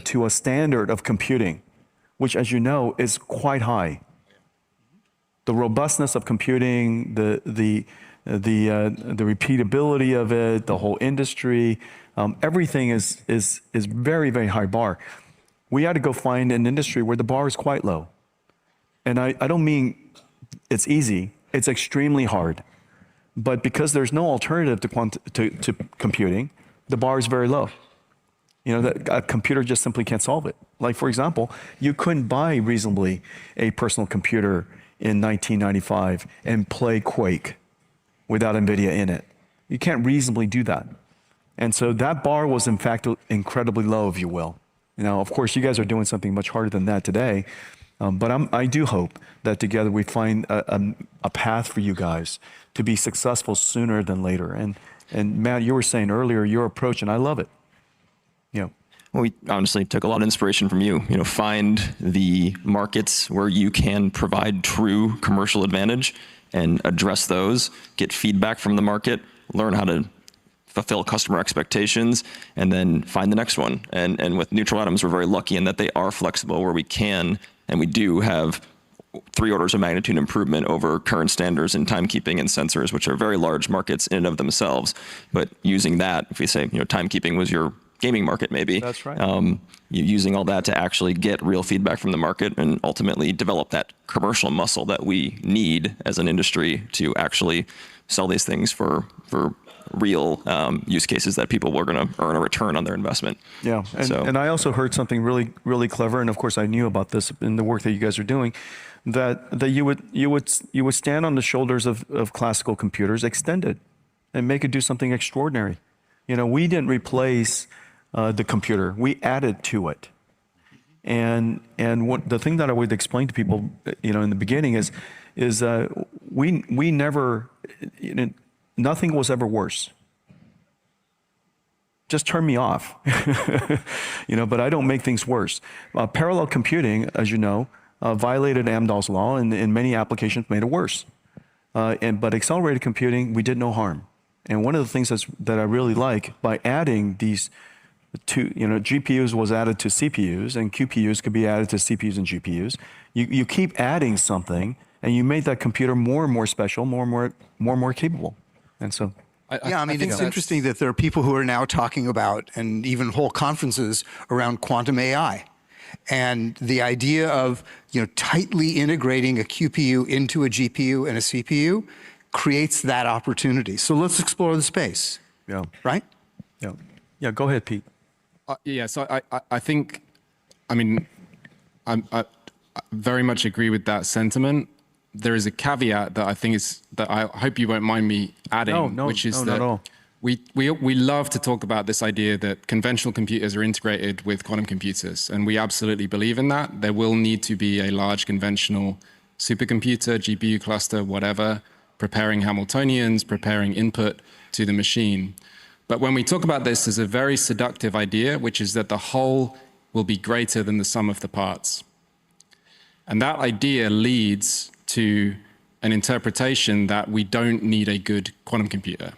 to a standard of computing, which, as you know, is quite high. The robustness of computing, the repeatability of it, the whole industry, everything is very, very high bar. We had to go find an industry where the bar is quite low, and I don't mean it's easy. It's extremely hard. But because there's no alternative to computing, the bar is very low. A computer just simply can't solve it. Like, for example, you couldn't buy reasonably a personal computer in 1995 and play Quake without NVIDIA in it. You can't reasonably do that. And so that bar was, in fact, incredibly low, if you will. Of course, you guys are doing something much harder than that today. But I do hope that together we find a path for you guys to be successful sooner than later. And Matt, you were saying earlier your approach, and I love it. Well, we honestly took a lot of inspiration from you. Find the markets where you can provide true commercial advantage and address those, get feedback from the market, learn how to fulfill customer expectations, and then find the next one. And with neutral atoms, we're very lucky in that they are flexible, where we can, and we do have 3 orders of magnitude improvement over current standards in timekeeping and sensors, which are very large markets in and of themselves. But using that, if we say, timekeeping was your gaming market, maybe. That's right. Using all that to actually get real feedback from the market and ultimately develop that commercial muscle that we need as an industry to actually sell these things for real use cases that people were going to earn a return on their investment. Yeah, and I also heard something really, really clever, and of course I knew about this in the work that you guys are doing, that you would stand on the shoulders of classical computers, extend it, and make it do something extraordinary. We didn't replace the computer; we added to it. And the thing that I would explain to people, in the beginning is we never. Nothing was ever worse. Just turn me off, but I don't make things worse. Parallel computing, as you know, violated Amdahl's law, and in many applications made it worse. But accelerated computing, we did no harm. And one of the things that I really like, by adding these two, GPUs was added to CPUs, and QPUs could be added to CPUs and GPUs. You keep adding something, and you make that computer more and more special, more and more capable. And so, I mean, it's interesting that there are people who are now talking about, and even whole conferences around quantum AI. And the idea of tightly integrating a QPU into a GPU and a CPU creates that opportunity. So let's explore the space. Yeah. Right? Yeah. Yeah. Go ahead, Pete. Yeah. So I think, I very much agree with that sentiment. There is a caveat that I think that I hope you won't mind me adding, which is that we love to talk about this idea that conventional computers are integrated with quantum computers, and we absolutely believe in that. There will need to be a large conventional supercomputer, GPU cluster, whatever, preparing Hamiltonians, preparing input to the machine. But when we talk about this, there's a very seductive idea, which is that the whole will be greater than the sum of the parts. And that idea leads to an interpretation that we don't need a good quantum computer.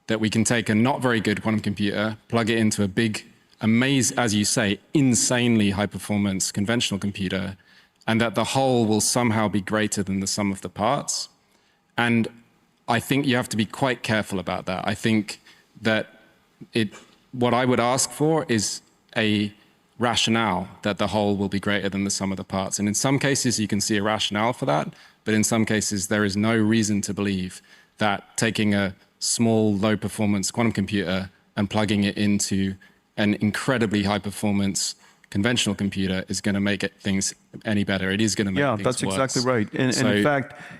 That we can take a not very good quantum computer, plug it into a big, as you say, insanely high performance conventional computer, and that the whole will somehow be greater than the sum of the parts. And I think you have to be quite careful about that. I think that what I would ask for is a rationale that the whole will be greater than the sum of the parts. And in some cases, you can see a rationale for that, but in some cases, there is no reason to believe that taking a small, low-performance quantum computer and plugging it into an incredibly high-performance conventional computer is going to make things any better. It is going to make things that's worse. Exactly right. And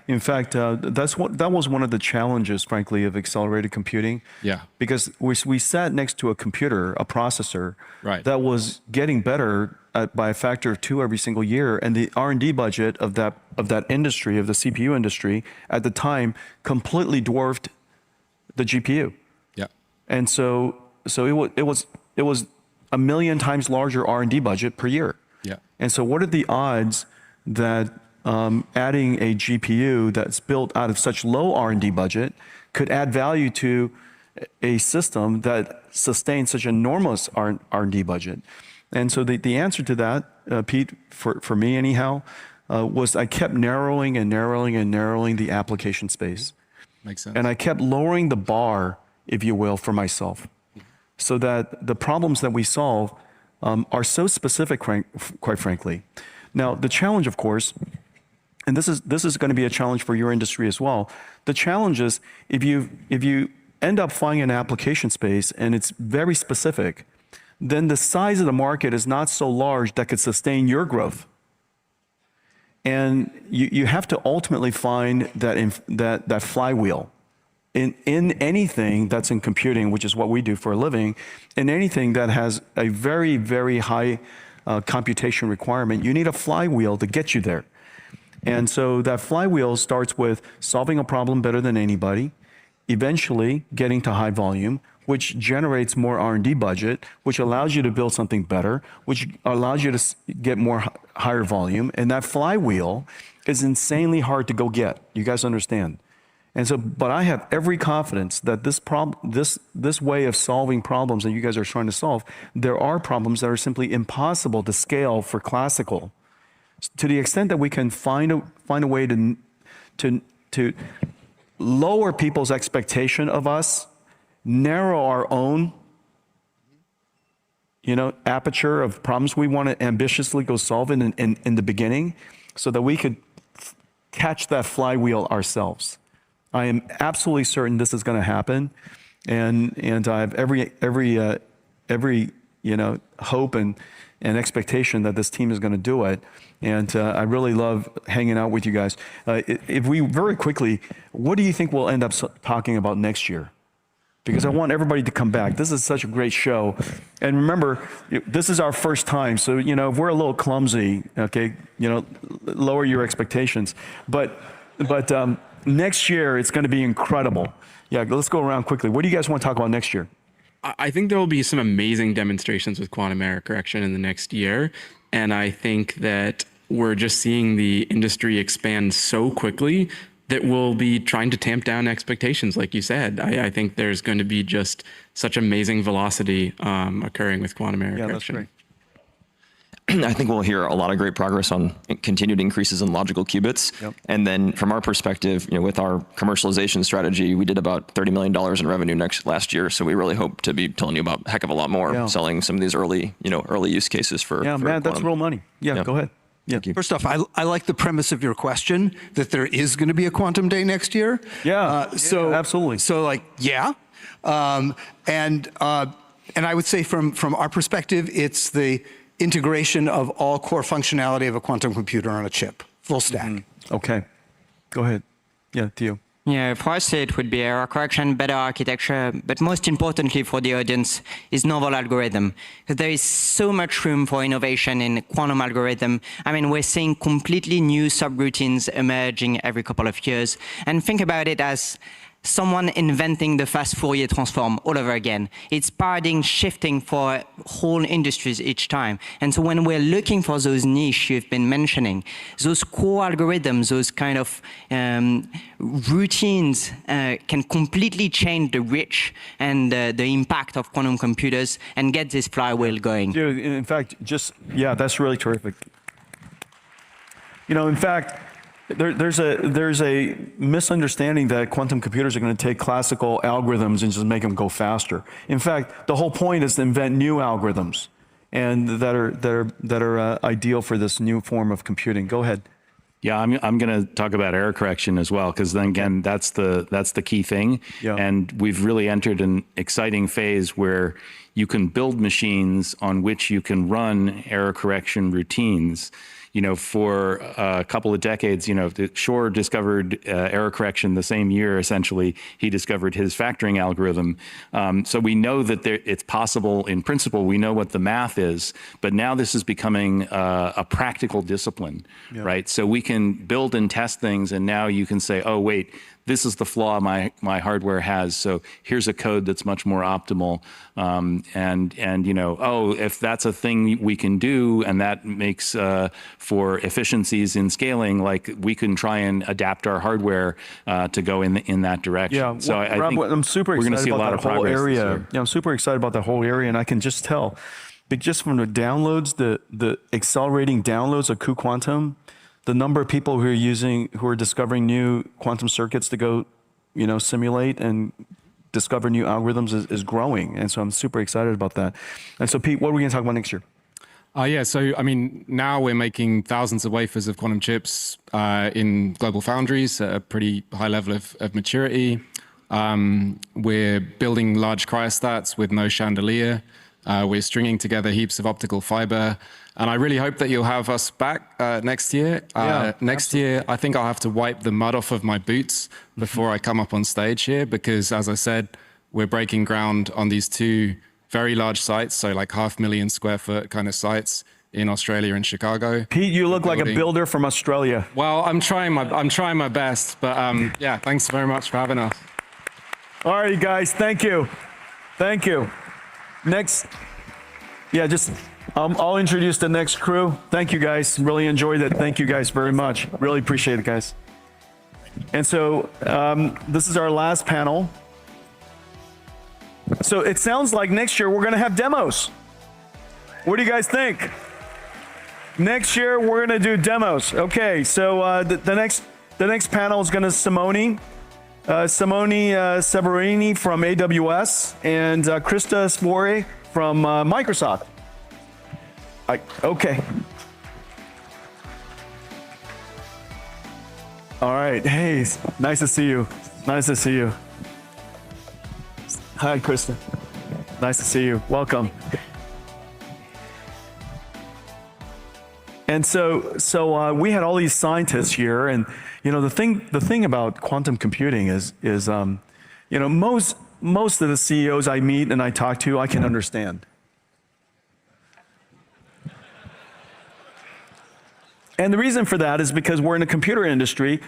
in fact, that was one of the challenges, frankly, of accelerated computing. Yeah. Because we sat next to a computer, a processor, right, that was getting better by a factor of 2 every single year, and the R&D budget of that industry, of the CPU industry, at the time, completely dwarfed the GPU. Yeah. And so it was a million times larger R&D budget per year. Yeah. And so what are the odds that adding a GPU that's built out of such low R&D budget could add value to a system that sustains such enormous R&D budget? And so the answer to that, Pete, for me anyhow, was I kept narrowing and narrowing and narrowing the application space. Makes sense. And I kept lowering the bar, if you will, for myself, so that the problems that we solve are so specific, quite frankly. Now, the challenge, of course, and this is going to be a challenge for your industry as well. The challenge is if you end up finding an application space and it's very specific, then the size of the market is not so large that could sustain your growth. And you have to ultimately find that flywheel in anything that's in computing, which is what we do for a living, in anything that has a very, very high computation requirement. You need a flywheel to get you there. And so that flywheel starts with solving a problem better than anybody, eventually getting to high volume, which generates more R&D budget, which allows you to build something better, which allows you to get higher volume. And that flywheel is insanely hard to go get. You guys understand? And so, but I have every confidence that this way of solving problems that you guys are trying to solve, there are problems that are simply impossible to scale for classical. To the extent that we can find a way to lower people's expectation of us, narrow our own, aperture of problems we want to ambitiously go solve in the beginning, so that we could catch that flywheel ourselves. I am absolutely certain this is going to happen, and I have every hope and expectation that this team is going to do it. And I really love hanging out with you guys. If we very quickly, what do you think we'll end up talking about next year? Because I want everybody to come back. This is such a great show. And remember, this is our first time. So, if we're a little clumsy, okay, lower your expectations. But next year, it's going to be incredible. Yeah, let's go around quickly. What do you guys want to talk about next year? I think there will be some amazing demonstrations with quantum error correction in the next year. And I think that we're just seeing the industry expand so quickly that we'll be trying to tamp down expectations, like you said. I think there's going to be just such amazing velocity occurring with quantum error correction. Yeah, that's great. I think we'll hear a lot of great progress on continued increases in logical qubits. Yep. And then from our perspective, with our commercialization strategy, we did about $30 million in revenue last year. So we really hope to be telling you about a heck of a lot more, selling some of these early use cases for man, quantum. that's real money. Yeah, go ahead. Yeah. First off, I like the premise of your question that there is going to be a quantum day next year. Yeah, absolutely. So and I would say from our perspective, it's the integration of all core functionality of a quantum computer on a chip, full stack. Okay, go ahead. Yeah, Theo. Yeah, for us it would be error correction, better architecture, but most importantly for the audience is novel algorithm. Because there is so much room for innovation in quantum algorithm. I mean, we're seeing completely new subroutines emerging every couple of years. And think about it as someone inventing the fast Fourier transform all over again. It's paradigm shifting for whole industries each time. And so when we're looking for those niche you've been mentioning, those core algorithms, those kind of routines can completely change the reach and the impact of quantum computers and get this flywheel going. Dude, in fact, that's really terrific. In fact, there's a misunderstanding that quantum computers are going to take classical algorithms and just make them go faster. In fact, the whole point is to invent new algorithms, and that are ideal for this new form of computing. Go ahead. Yeah, I'm going to talk about error correction as well, because then again, that's the key thing. Yeah. And we've really entered an exciting phase where you can build machines on which you can run error correction routines. For a couple of decades, Shor discovered error correction the same year, essentially, he discovered his factoring algorithm. So we know that it's possible in principle, we know what the math is, but now this is becoming a practical discipline, right? So we can build and test things, and now you can say, oh, wait, this is the flaw my hardware has. So here's a code that's much more optimal. If that's a thing we can do, and that makes for efficiencies in scaling, like we can try and adapt our hardware to go in that direction. Yeah. So I think I'm super excited we're going to see a lot of progress this year. Yeah, I'm super excited about that whole area, and I can just tell, but just from the downloads, the accelerating downloads of cuQuantum, the number of people who are discovering new quantum circuits to go, simulate and discover new algorithms is growing. And so I'm super excited about that. And so Pete, what are we going to talk about next year? Now we're making thousands of wafers of quantum chips in global foundries at a pretty high level of maturity. We're building large cryostats with no chandelier. We're stringing together heaps of optical fiber. And I really hope that you'll have us back next year. Next year, I think I'll have to wipe the mud off of my boots before I come up on stage here, because as I said, we're breaking ground on these two very large sites, so like 500,000 square foot kind of sites in Australia and Chicago. Pete, you look like a builder from Australia. Well, I'm trying my best, but thanks very much for having us. All right, you guys, thank you. Thank you. Next, I'll introduce the next crew. Thank you guys, really enjoyed it. Thank you guys very much. Really appreciate it, guys. And so this is our last panel. So it sounds like next year we're gonna have demos. What do you guys think? Next year we're gonna do demos. Okay, so the next panel is gonna Simone Severini from AWS and Krista Svore from Microsoft. Okay. All right. Hey, nice to see you. Nice to see you. Hi, Krista. Nice to see you. Welcome. And so we had all these scientists here, and the thing about quantum computing is most of the CEOs I meet and I talk to, I can understand. And the reason for that is because we're in a computer industry,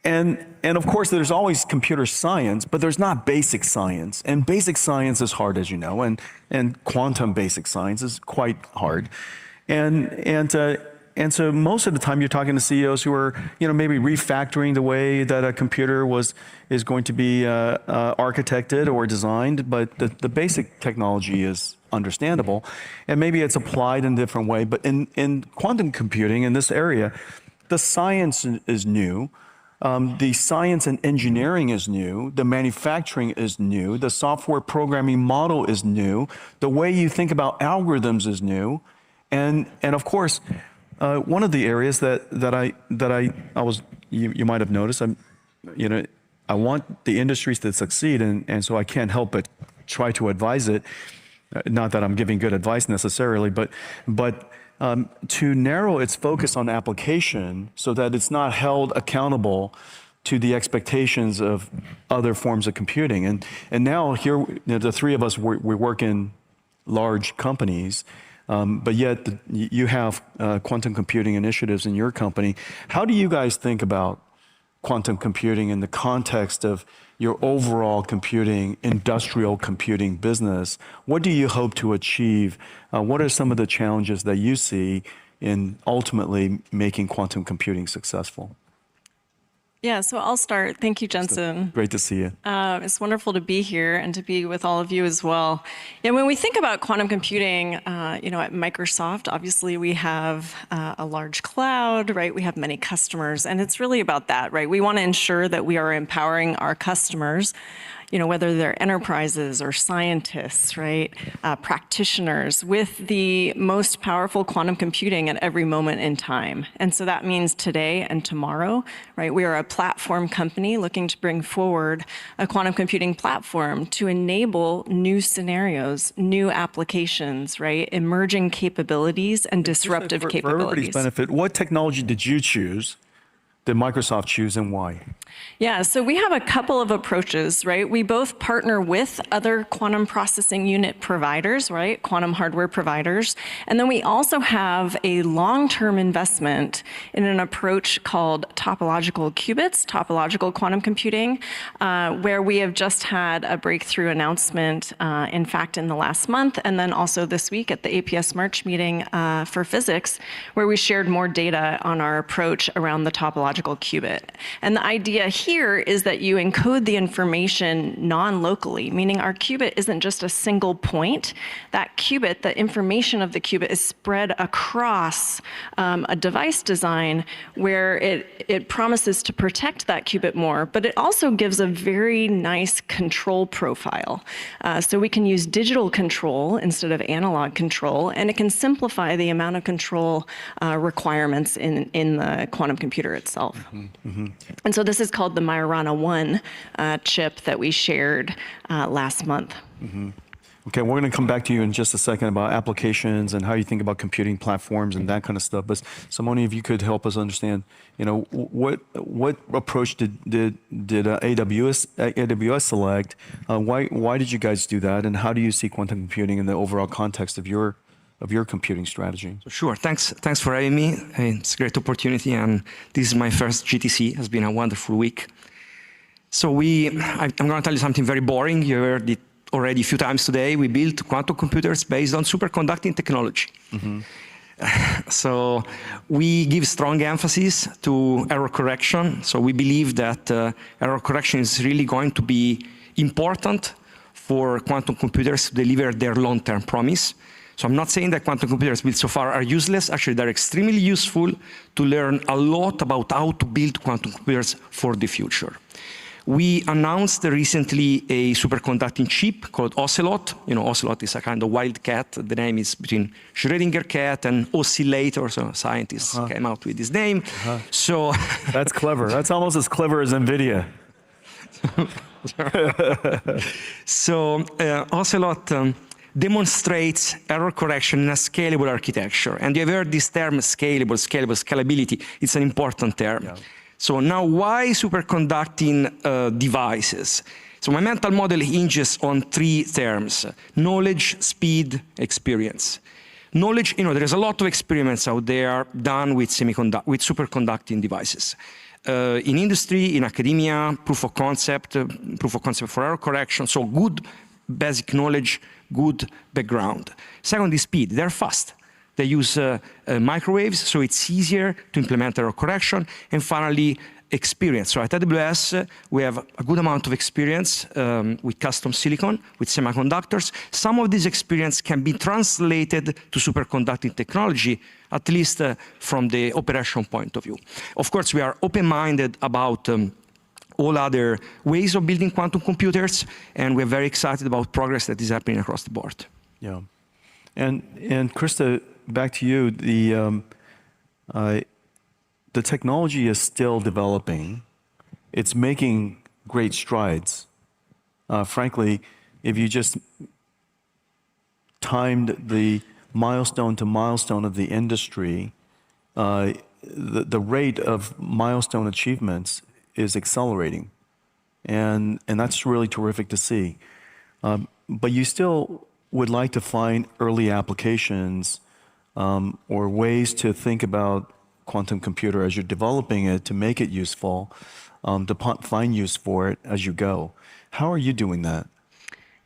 and of course there's always computer science, but there's not basic science. And basic science is hard, as you know, and quantum basic science is quite hard. And and so most of the time you're talking to CEOs who are, maybe refactoring the way that a computer is going to be architected or designed, but the basic technology is understandable, and maybe it's applied in a different way. But in quantum computing, in this area, the science is new. The science and engineering is new. The manufacturing is new. The software programming model is new. The way you think about algorithms is new. And of course, one of the areas that I was, you might have noticed, I want the industries to succeed, and so I can't help but try to advise it. Not that I'm giving good advice necessarily, but to narrow its focus on application so that it's not held accountable to the expectations of other forms of computing. And now here, the three of us, we work in large companies, but yet you have quantum computing initiatives in your company. How do you guys think about quantum computing in the context of your overall computing, industrial computing business? What do you hope to achieve? What are some of the challenges that you see in ultimately making quantum computing successful? Yeah, so I'll start. Thank you, Jensen. Great to see you. It's wonderful to be here and to be with all of you as well. Yeah, when we think about quantum computing, at Microsoft, obviously we have a large cloud, right? We have many customers, and it's really about that, right? We want to ensure that we are empowering our customers, whether they're enterprises or scientists, right, practitioners, with the most powerful quantum computing at every moment in time. And so that means today and tomorrow, right? We are a platform company looking to bring forward a quantum computing platform to enable new scenarios, new applications, right, emerging capabilities and disruptive capabilities. For everybody's benefit, what technology did you choose? Did Microsoft choose, and why? Yeah, so we have a couple of approaches, right? We both partner with other quantum processing unit providers, right? Quantum hardware providers. And then we also have a long-term investment in an approach called topological qubits, topological quantum computing, where we have just had a breakthrough announcement, in fact, in the last month, and then also this week at the APS March meeting for physics, where we shared more data on our approach around the topological qubit. And the idea here is that you encode the information non-locally, meaning our qubit isn't just a single point. That qubit, the information of the qubit, is spread across a device design where it promises to protect that qubit more, but it also gives a very nice control profile. So we can use digital control instead of analog control, and it can simplify the amount of control requirements in the quantum computer itself. And so this is called the Majorana 1 chip that we shared last month. Okay, we're going to come back to you in just a second about applications and how you think about computing platforms and that kind of stuff. But Simone, if you could help us understand, what approach did AWS select? Why did you guys do that? And how do you see quantum computing in the overall context of your computing strategy? Sure. Thanks for having me. It's a great opportunity, and this is my first GTC. It's been a wonderful week. So I'm going to tell you something very boring. You heard it already a few times today. We built quantum computers based on superconducting technology. So we give strong emphasis to error correction. So we believe that error correction is really going to be important for quantum computers to deliver their long-term promise. So I'm not saying that quantum computers built so far are useless. Actually, they're extremely useful to learn a lot about how to build quantum computers for the future. We announced recently a superconducting chip called Ocelot. Ocelot is a kind of wildcat. The name is between Schrödinger cat and oscillator, so scientists came out with this name. So that's clever. That's almost as clever as Nvidia. So Ocelot demonstrates error correction in a scalable architecture. And you've heard this term scalability. It's an important term. Yeah. So now why superconducting devices? So my mental model hinges on three terms: knowledge, speed, experience. Knowledge, there is a lot of experiments out there done with superconducting devices. In industry, in academia, proof of concept for error correction. So good basic knowledge, good background. Second is speed. They're fast. They use microwaves, so it's easier to implement error correction. And finally, experience. So at AWS, we have a good amount of experience with custom silicon, with semiconductors. Some of this experience can be translated to superconducting technology, at least from the operational point of view. Of course, we are open-minded about all other ways of building quantum computers, and we're very excited about progress that is happening across the board. Yeah. And Krista, back to you. The technology is still developing. It's making great strides. Frankly, if you just timed the milestone to milestone of the industry, the rate of milestone achievements is accelerating. And that's really terrific to see. But you still would like to find early applications or ways to think about quantum computer as you're developing it to make it useful, to find use for it as you go. How are you doing that?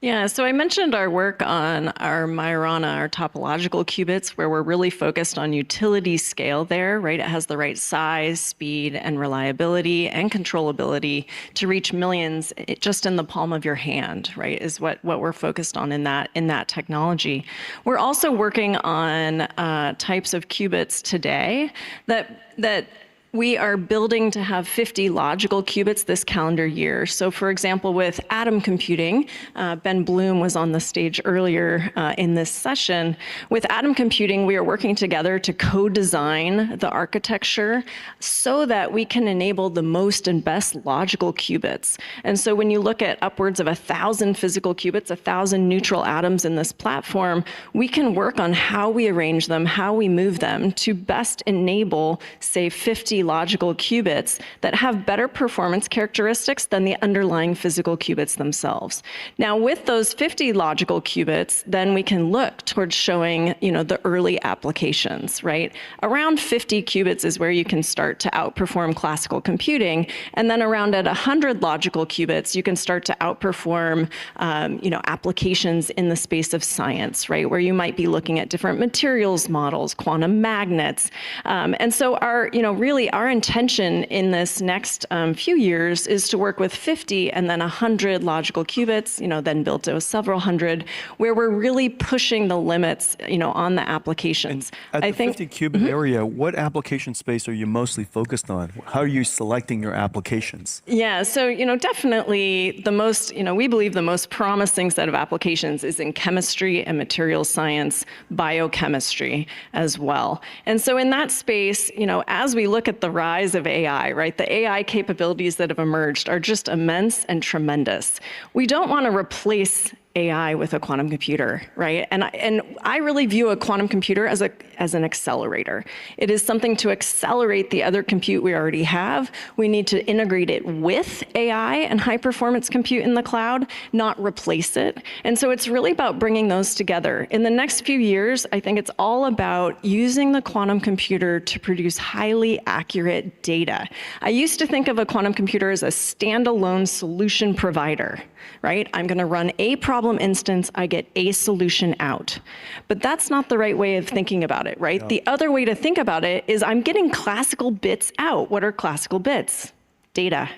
Yeah, so I mentioned our work on our Majorana, our topological qubits, where we're really focused on utility scale there, right? It has the right size, speed, and reliability and controllability to reach millions just in the palm of your hand, right, is what we're focused on in that technology. We're also working on types of qubits today that we are building to have 50 logical qubits this calendar year. So for example, with atom computing, Ben Bloom was on the stage earlier in this session. With atom computing, we are working together to co-design the architecture so that we can enable the most and best logical qubits. And so when you look at upwards of 1,000 physical qubits, 1,000 neutral atoms in this platform, we can work on how we arrange them, how we move them to best enable, say, 50 logical qubits that have better performance characteristics than the underlying physical qubits themselves. Now, with those 50 logical qubits, then we can look towards showing, the early applications, right? Around 50 qubits is where you can start to outperform classical computing, and then around at 100 logical qubits, you can start to outperform, applications in the space of science, right? Where you might be looking at different materials models, quantum magnets, and so our intention in this next few years is to work with 50 and then 100 logical qubits, then build to several hundred, where we're really pushing the limits, on the applications. At the 50 qubit area, what application space are you mostly focused on? How are you selecting your applications? Yeah, so, definitely the most, we believe the most promising set of applications is in chemistry and material science, biochemistry as well. And so in that space, as we look at the rise of AI, right, the AI capabilities that have emerged are just immense and tremendous. We don't want to replace AI with a quantum computer, right? And I really view a quantum computer as an accelerator. It is something to accelerate the other compute we already have. We need to integrate it with AI and high performance compute in the cloud, not replace it. And so it's really about bringing those together. In the next few years, I think it's all about using the quantum computer to produce highly accurate data. I used to think of a quantum computer as a standalone solution provider, right? I'm going to run a problem instance, I get a solution out. But that's not the right way of thinking about it, right? Yeah. The other way to think about it is I'm getting classical bits out. What are classical bits? Data.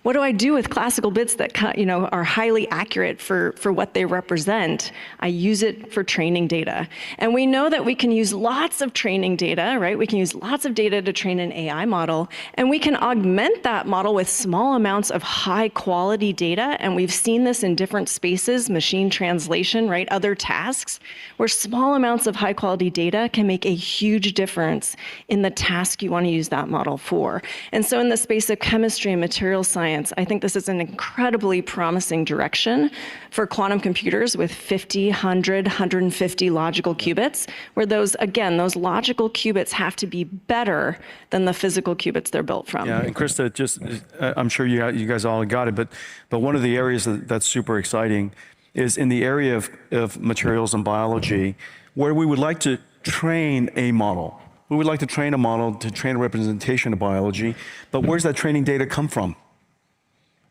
What do I do with classical bits that are highly accurate for what they represent? I use it for training data. And we know that we can use lots of training data, right? We can use lots of data to train an AI model, and we can augment that model with small amounts of high quality data. And we've seen this in different spaces, machine translation, right? Other tasks, where small amounts of high quality data can make a huge difference in the task you want to use that model for. And so in the space of chemistry and material science, I think this is an incredibly promising direction for quantum computers with 50, 100, 150 logical qubits, where those logical qubits have to be better than the physical qubits they're built from. Yeah, and Krista, I'm sure you guys all got it, but one of the areas that's super exciting is in the area of materials and biology, where we would like to train a model. We would like to train a model to train a representation of biology, but where's that training data come from?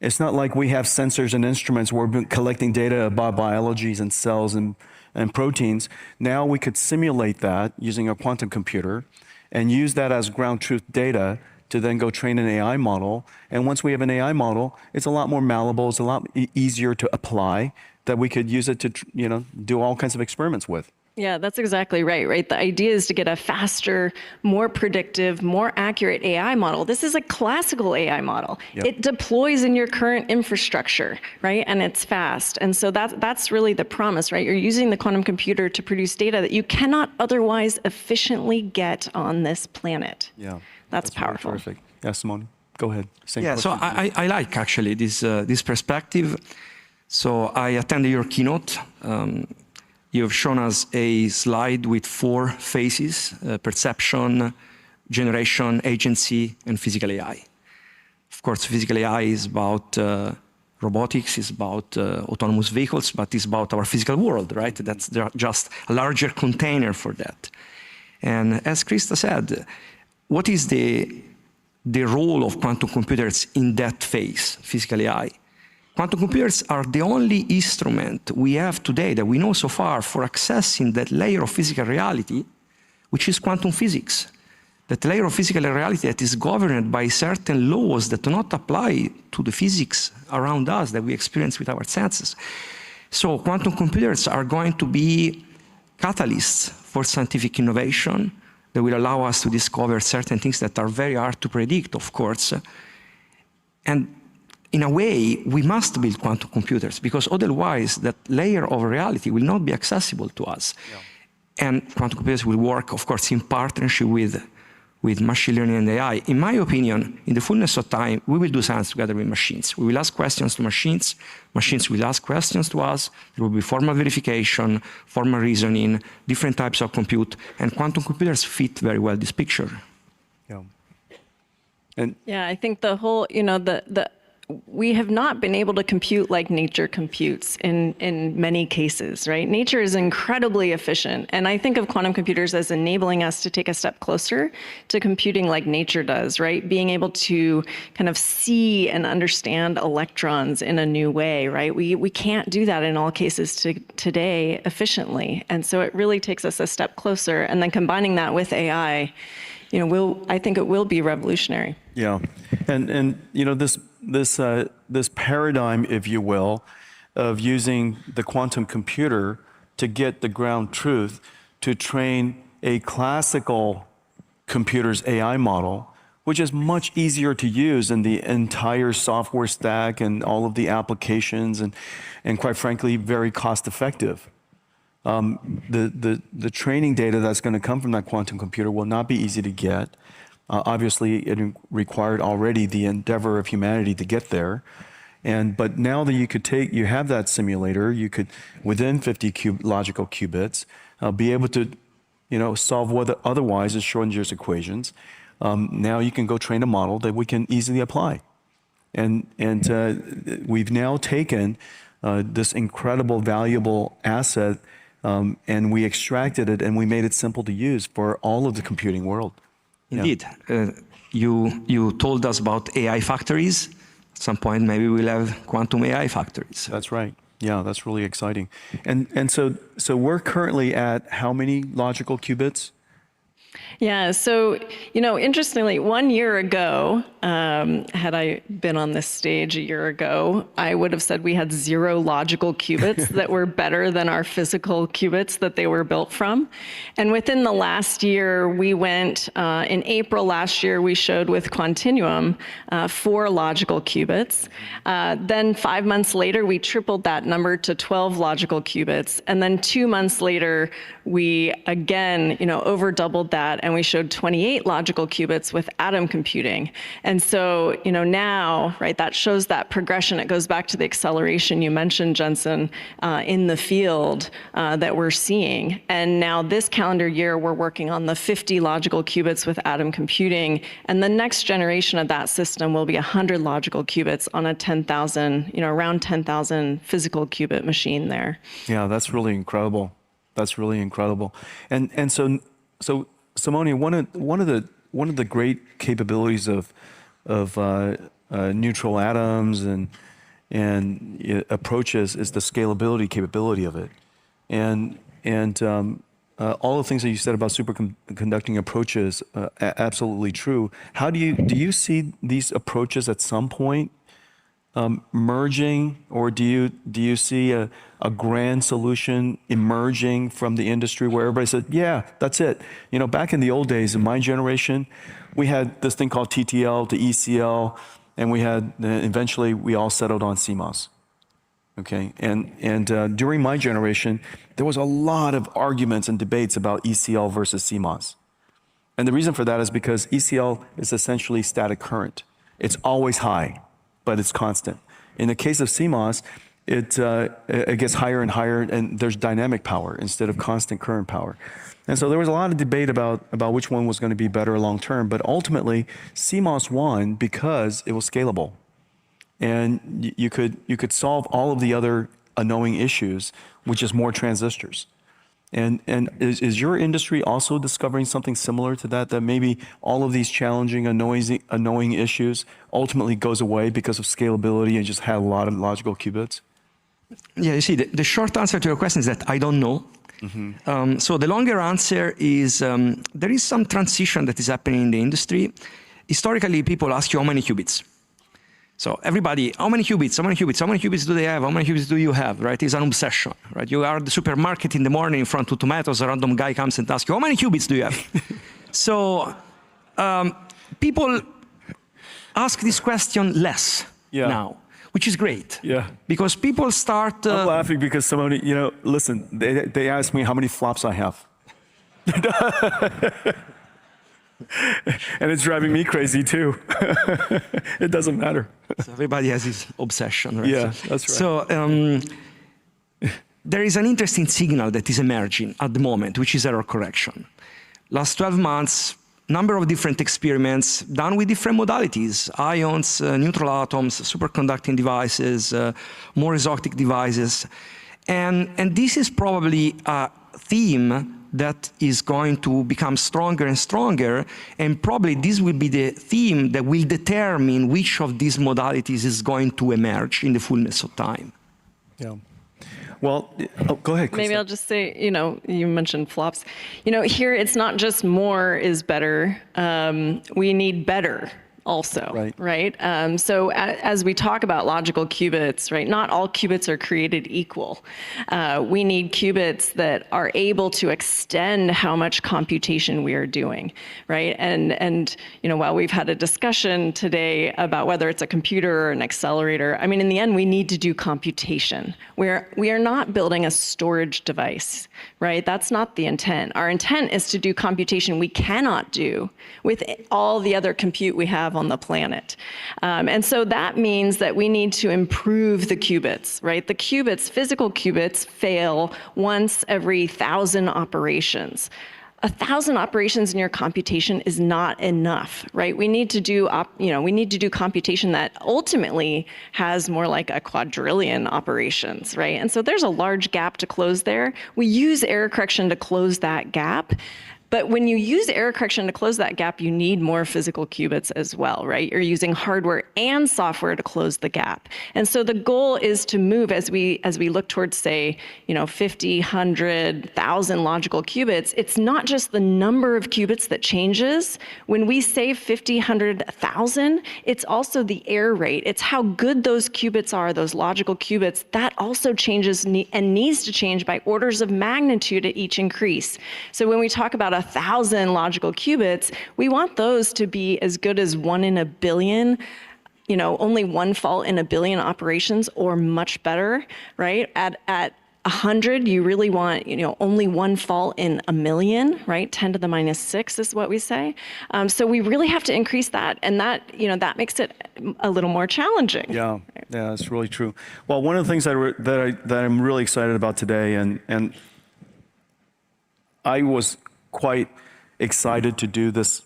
It's not like we have sensors and instruments where we're collecting data about biologies and cells and and proteins. Now we could simulate that using a quantum computer and use that as ground truth data to then go train an AI model. And once we have an AI model, it's a lot more malleable, it's a lot easier to apply, that we could use it to, do all kinds of experiments with. Yeah, that's exactly right? The idea is to get a faster, more predictive, more accurate AI model. This is a classical AI model. Yep. It deploys in your current infrastructure, right? And it's fast. And so that's really the promise, right? You're using the quantum computer to produce data that you cannot otherwise efficiently get on this planet. Yeah. That's powerful. Really terrific. Yeah, Simone, go ahead. Same yeah, so question. I like actually this perspective. So I attended your keynote. You've shown us a slide with 4 phases: perception, generation, agency, and physical AI. Of course, physical AI is about robotics, is about autonomous vehicles, but it's about our physical world, right? That's just a larger container for that. And as Krista said, what is the role of quantum computers in that phase, physical AI? Quantum computers are the only instrument we have today that we know so far for accessing that layer of physical reality, which is quantum physics. That layer of physical reality that is governed by certain laws that do not apply to the physics around us that we experience with our senses. So quantum computers are going to be catalysts for scientific innovation that will allow us to discover certain things that are very hard to predict, of course. And in a way, we must build quantum computers because otherwise that layer of reality will not be accessible to us. Yeah. And quantum computers will work, of course, in partnership with machine learning and AI. In my opinion, in the fullness of time, we will do science together with machines. We will ask questions to machines. Machines will ask questions to us. There will be formal verification, formal reasoning, different types of compute, and quantum computers fit very well this picture. Yeah. And yeah, I think the whole, we have not been able to compute like nature computes in many cases, right? Nature is incredibly efficient. And I think of quantum computers as enabling us to take a step closer to computing like nature does, right? Being able to kind of see and understand electrons in a new way, right? We can't do that in all cases today efficiently. And so it really takes us a step closer. And then combining that with AI, I think it will be revolutionary. Yeah, and this paradigm, if you will, of using the quantum computer to get the ground truth to train a classical computer's AI model, which is much easier to use than the entire software stack and all of the applications, and quite frankly, very cost effective. The training data that's going to come from that quantum computer will not be easy to get. Obviously, it required already the endeavor of humanity to get there. But now that you have that simulator, you could, within 50 logical qubits, be able to, solve what otherwise is Schrodinger's equations. Now you can go train a model that we can easily apply. And we've now taken this incredible, valuable asset, and we extracted it and we made it simple to use for all of the computing world. Indeed. You told us about AI factories. At some point, maybe we'll have quantum AI factories. That's right. Yeah, that's really exciting. And so we're currently at how many logical qubits? Yeah, so, interestingly, 1 year ago, had I been on this stage a year ago, I would have said we had 0 logical qubits that were better than our physical qubits that they were built from. And within the last year, we went, in April last year, we showed with Quantinuum 4 logical qubits. Then 5 months later, we tripled that number to 12 logical qubits. And then 2 months later, we again, over doubled that, and we showed 28 logical qubits with atom computing. And so, now, right, that shows that progression. It goes back to the acceleration you mentioned, Jensen, in the field that we're seeing. And now this calendar year, we're working on the 50 logical qubits with atom computing. And the next generation of that system will be 100 logical qubits on a 10,000, around 10,000 physical qubit machine there. Yeah, that's really incredible. That's really incredible. And so Simone, one of the great capabilities of neutral atoms and approaches is the scalability capability of it. And all the things that you said about superconducting approaches, absolutely true. How do you see these approaches at some point merging, or do you see a grand solution emerging from the industry where everybody said, yeah, that's it? You know, back in the old days, in my generation, we had this thing called TTL to ECL, and we had eventually we all settled on CMOS. Okay, and during my generation, there was a lot of arguments and debates about ECL versus CMOS. And the reason for that is because ECL is essentially static current. It's always high, but it's constant. In the case of CMOS, it gets higher and higher, and there's dynamic power instead of constant current power. And so there was a lot of debate about which one was going to be better long term, but ultimately CMOS won because it was scalable. And you could solve all of the other annoying issues with just more transistors. And is your industry also discovering something similar to that maybe all of these challenging, annoying issues ultimately goes away because of scalability and just have a lot of logical qubits? Yeah, you see, the short answer to your question is that I don't know. Mm-hmm. So the longer answer is there is some transition that is happening in the industry. Historically, people ask you how many qubits. So everybody, how many qubits, how many qubits, how many qubits do they have, how many qubits do you have, right? It's an obsession, right? You are at the supermarket in the morning in front of tomatoes, a random guy comes and asks you, how many qubits do you have? So people ask this question less now, which is great. Yeah. Because people start... I'm laughing because somebody, you know, listen, they ask me how many flops I have. And it's driving me crazy too. It doesn't matter. So everybody has his obsession, right? Yeah, that's right. So there is an interesting signal that is emerging at the moment, which is error correction. Last 12 months, number of different experiments done with different modalities, ions, neutral atoms, superconducting devices, more exotic devices. And this is probably a theme that is going to become stronger and stronger, and probably this will be the theme that will determine which of these modalities is going to emerge in the fullness of time. Yeah. Well, go ahead, Krista. Maybe I'll just say, you know, you mentioned flops. You know, here it's not just more is better. We need better also, right? So as we talk about logical qubits, right, not all qubits are created equal. We need qubits that are able to extend how much computation we are doing, right? And you know, while we've had a discussion today about whether it's a computer or an accelerator, I mean, in the end, we need to do computation. We are not building a storage device, right? That's not the intent. Our intent is to do computation we cannot do with all the other compute we have on the planet. And so that means that we need to improve the qubits, right? The qubits, physical qubits, fail once every 1,000 operations. 1,000 operations in your computation is not enough, right? We need to do, we need to do computation that ultimately has more like a quadrillion operations, right? And so there's a large gap to close there. We use error correction to close that gap. But when you use error correction to close that gap, you need more physical qubits as well, right? You're using hardware and software to close the gap. And so the goal is to move as we look towards, say, 50, 100, 1,000 logical qubits. It's not just the number of qubits that changes. When we say 50, 100, 1,000, it's also the error rate. It's how good those qubits are, those logical qubits. That also changes and needs to change by orders of magnitude at each increase. So when we talk about 1,000 logical qubits, we want those to be as good as 1 in a billion, only one fault in a billion operations or much better, right? At 100, you really want, only one fault in a million, right? 10 to the minus 6 is what we say. So we really have to increase that, and that, that makes it a little more challenging. Yeah, yeah, that's really true. Well, one of the things that I'm really excited about today, and I was quite excited to do this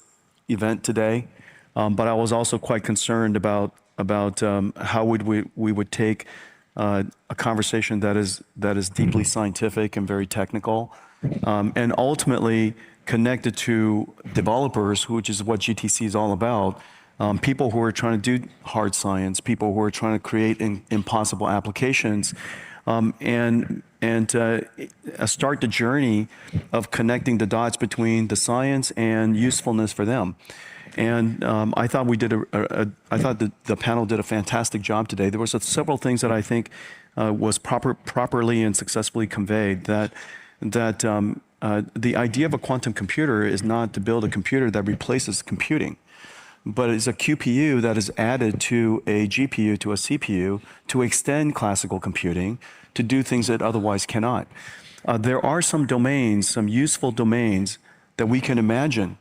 event today, but I was also quite concerned about how we would take a conversation that is deeply scientific and very technical, and ultimately connected to developers, which is what GTC is all about. People who are trying to do hard science, people who are trying to create impossible applications. and start the journey of connecting the dots between the science and usefulness for them. And I thought I thought the panel did a fantastic job today. There was several things that I think was properly and successfully conveyed. That the idea of a quantum computer is not to build a computer that replaces computing, but it's a QPU that is added to a GPU, to a CPU, to extend classical computing, to do things that otherwise cannot. There are some domains, some useful domains that we can imagine.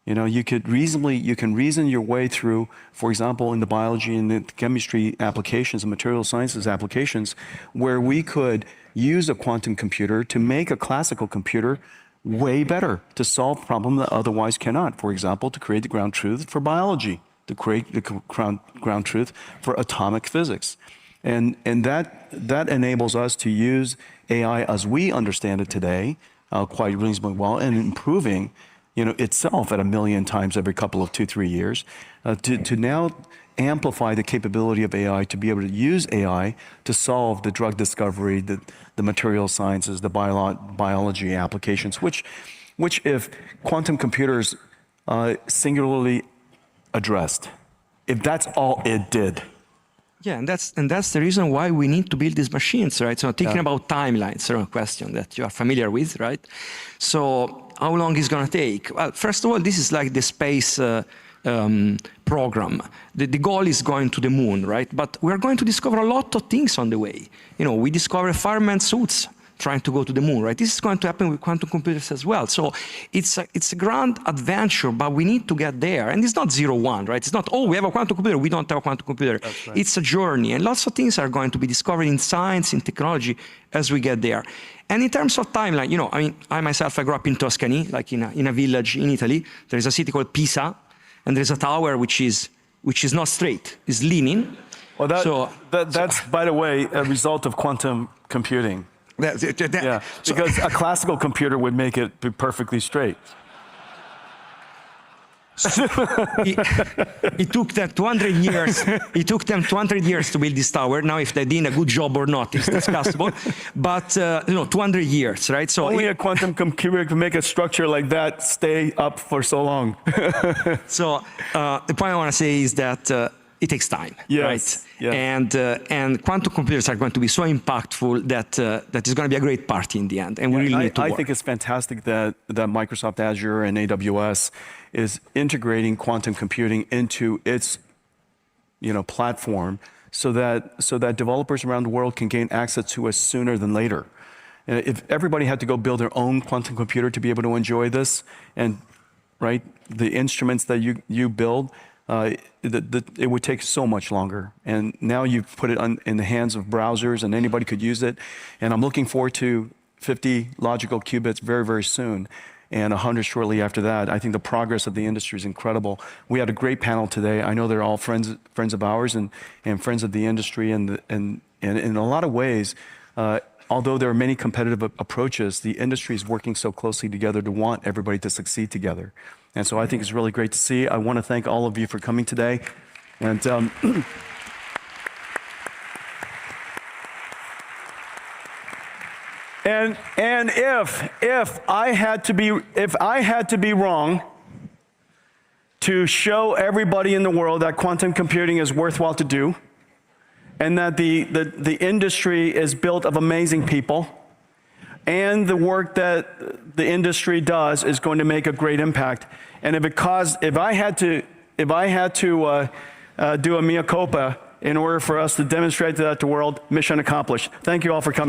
You know, you can reason your way through, for example, in the biology and the chemistry applications and material sciences applications, where we could use a quantum computer to make a classical computer way better, to solve problems that otherwise cannot. For example, to create the ground truth for biology, to create the ground truth for atomic physics. And that enables us to use AI as we understand it today quite reasonably well, and improving itself at 1 million times every couple of 2-3 years, to now amplify the capability of AI to be able to use AI to solve the drug discovery, the material sciences, the biology applications, which if quantum computers singularly addressed, if that's all it did. Yeah, and that's the reason why we need to build these machines, right? So thinking about timelines, a question that you are familiar with, right? So how long is going to take? Well, first of all, this is like the space program. The goal is going to the moon, right? But we're going to discover a lot of things on the way. We discover fireman suits trying to go to the moon, right? This is going to happen with quantum computers as well. So it's a grand adventure, but we need to get there. And it's not 0-1, right? It's not, oh, we have a quantum computer, we don't have a quantum computer. Right. It's a journey, and lots of things are going to be discovered in science, in technology, as we get there. And in terms of timeline, I mean, I myself, I grew up in Tuscany, like in a village in Italy. There is a city called Pisa, and there's a tower which is not straight, it's leaning. Well, that's, by the way, a result of quantum computing. Yeah, because a classical computer would make it be perfectly straight. It took them 200 years. It took them 200 years to build this tower. Now, if they did a good job or not is discussable. But 200 years, right? So only a quantum computer can make a structure like that stay up for so long. So the point I want to say is that it takes time, right? Yeah. And quantum computers are going to be so impactful that it's going to be a great party in the end, and we really need to work. I think it's fantastic that Microsoft Azure and AWS is integrating quantum computing into its platform, so that developers around the world can gain access to it sooner than later. If everybody had to go build their own quantum computer to be able to enjoy this, and the instruments that you build, it would take so much longer. And now you've put it in the hands of browsers, and anybody could use it. And I'm looking forward to 50 logical qubits very, very soon, and 100 shortly after that. I think the progress of the industry is incredible. We had a great panel today. I know they're all friends of ours and friends of the industry. And in a lot of ways, although there are many competitive approaches, the industry is working so closely together to want everybody to succeed together. And so I think it's really great to see. I want to thank all of you for coming today. And and if I had to be wrong to show everybody in the world that quantum computing is worthwhile to do, and that the industry is built of amazing people, and the work that the industry does is going to make a great impact. And if I had to do a mea culpa in order for us to demonstrate that to the world, mission accomplished. Thank you all for coming.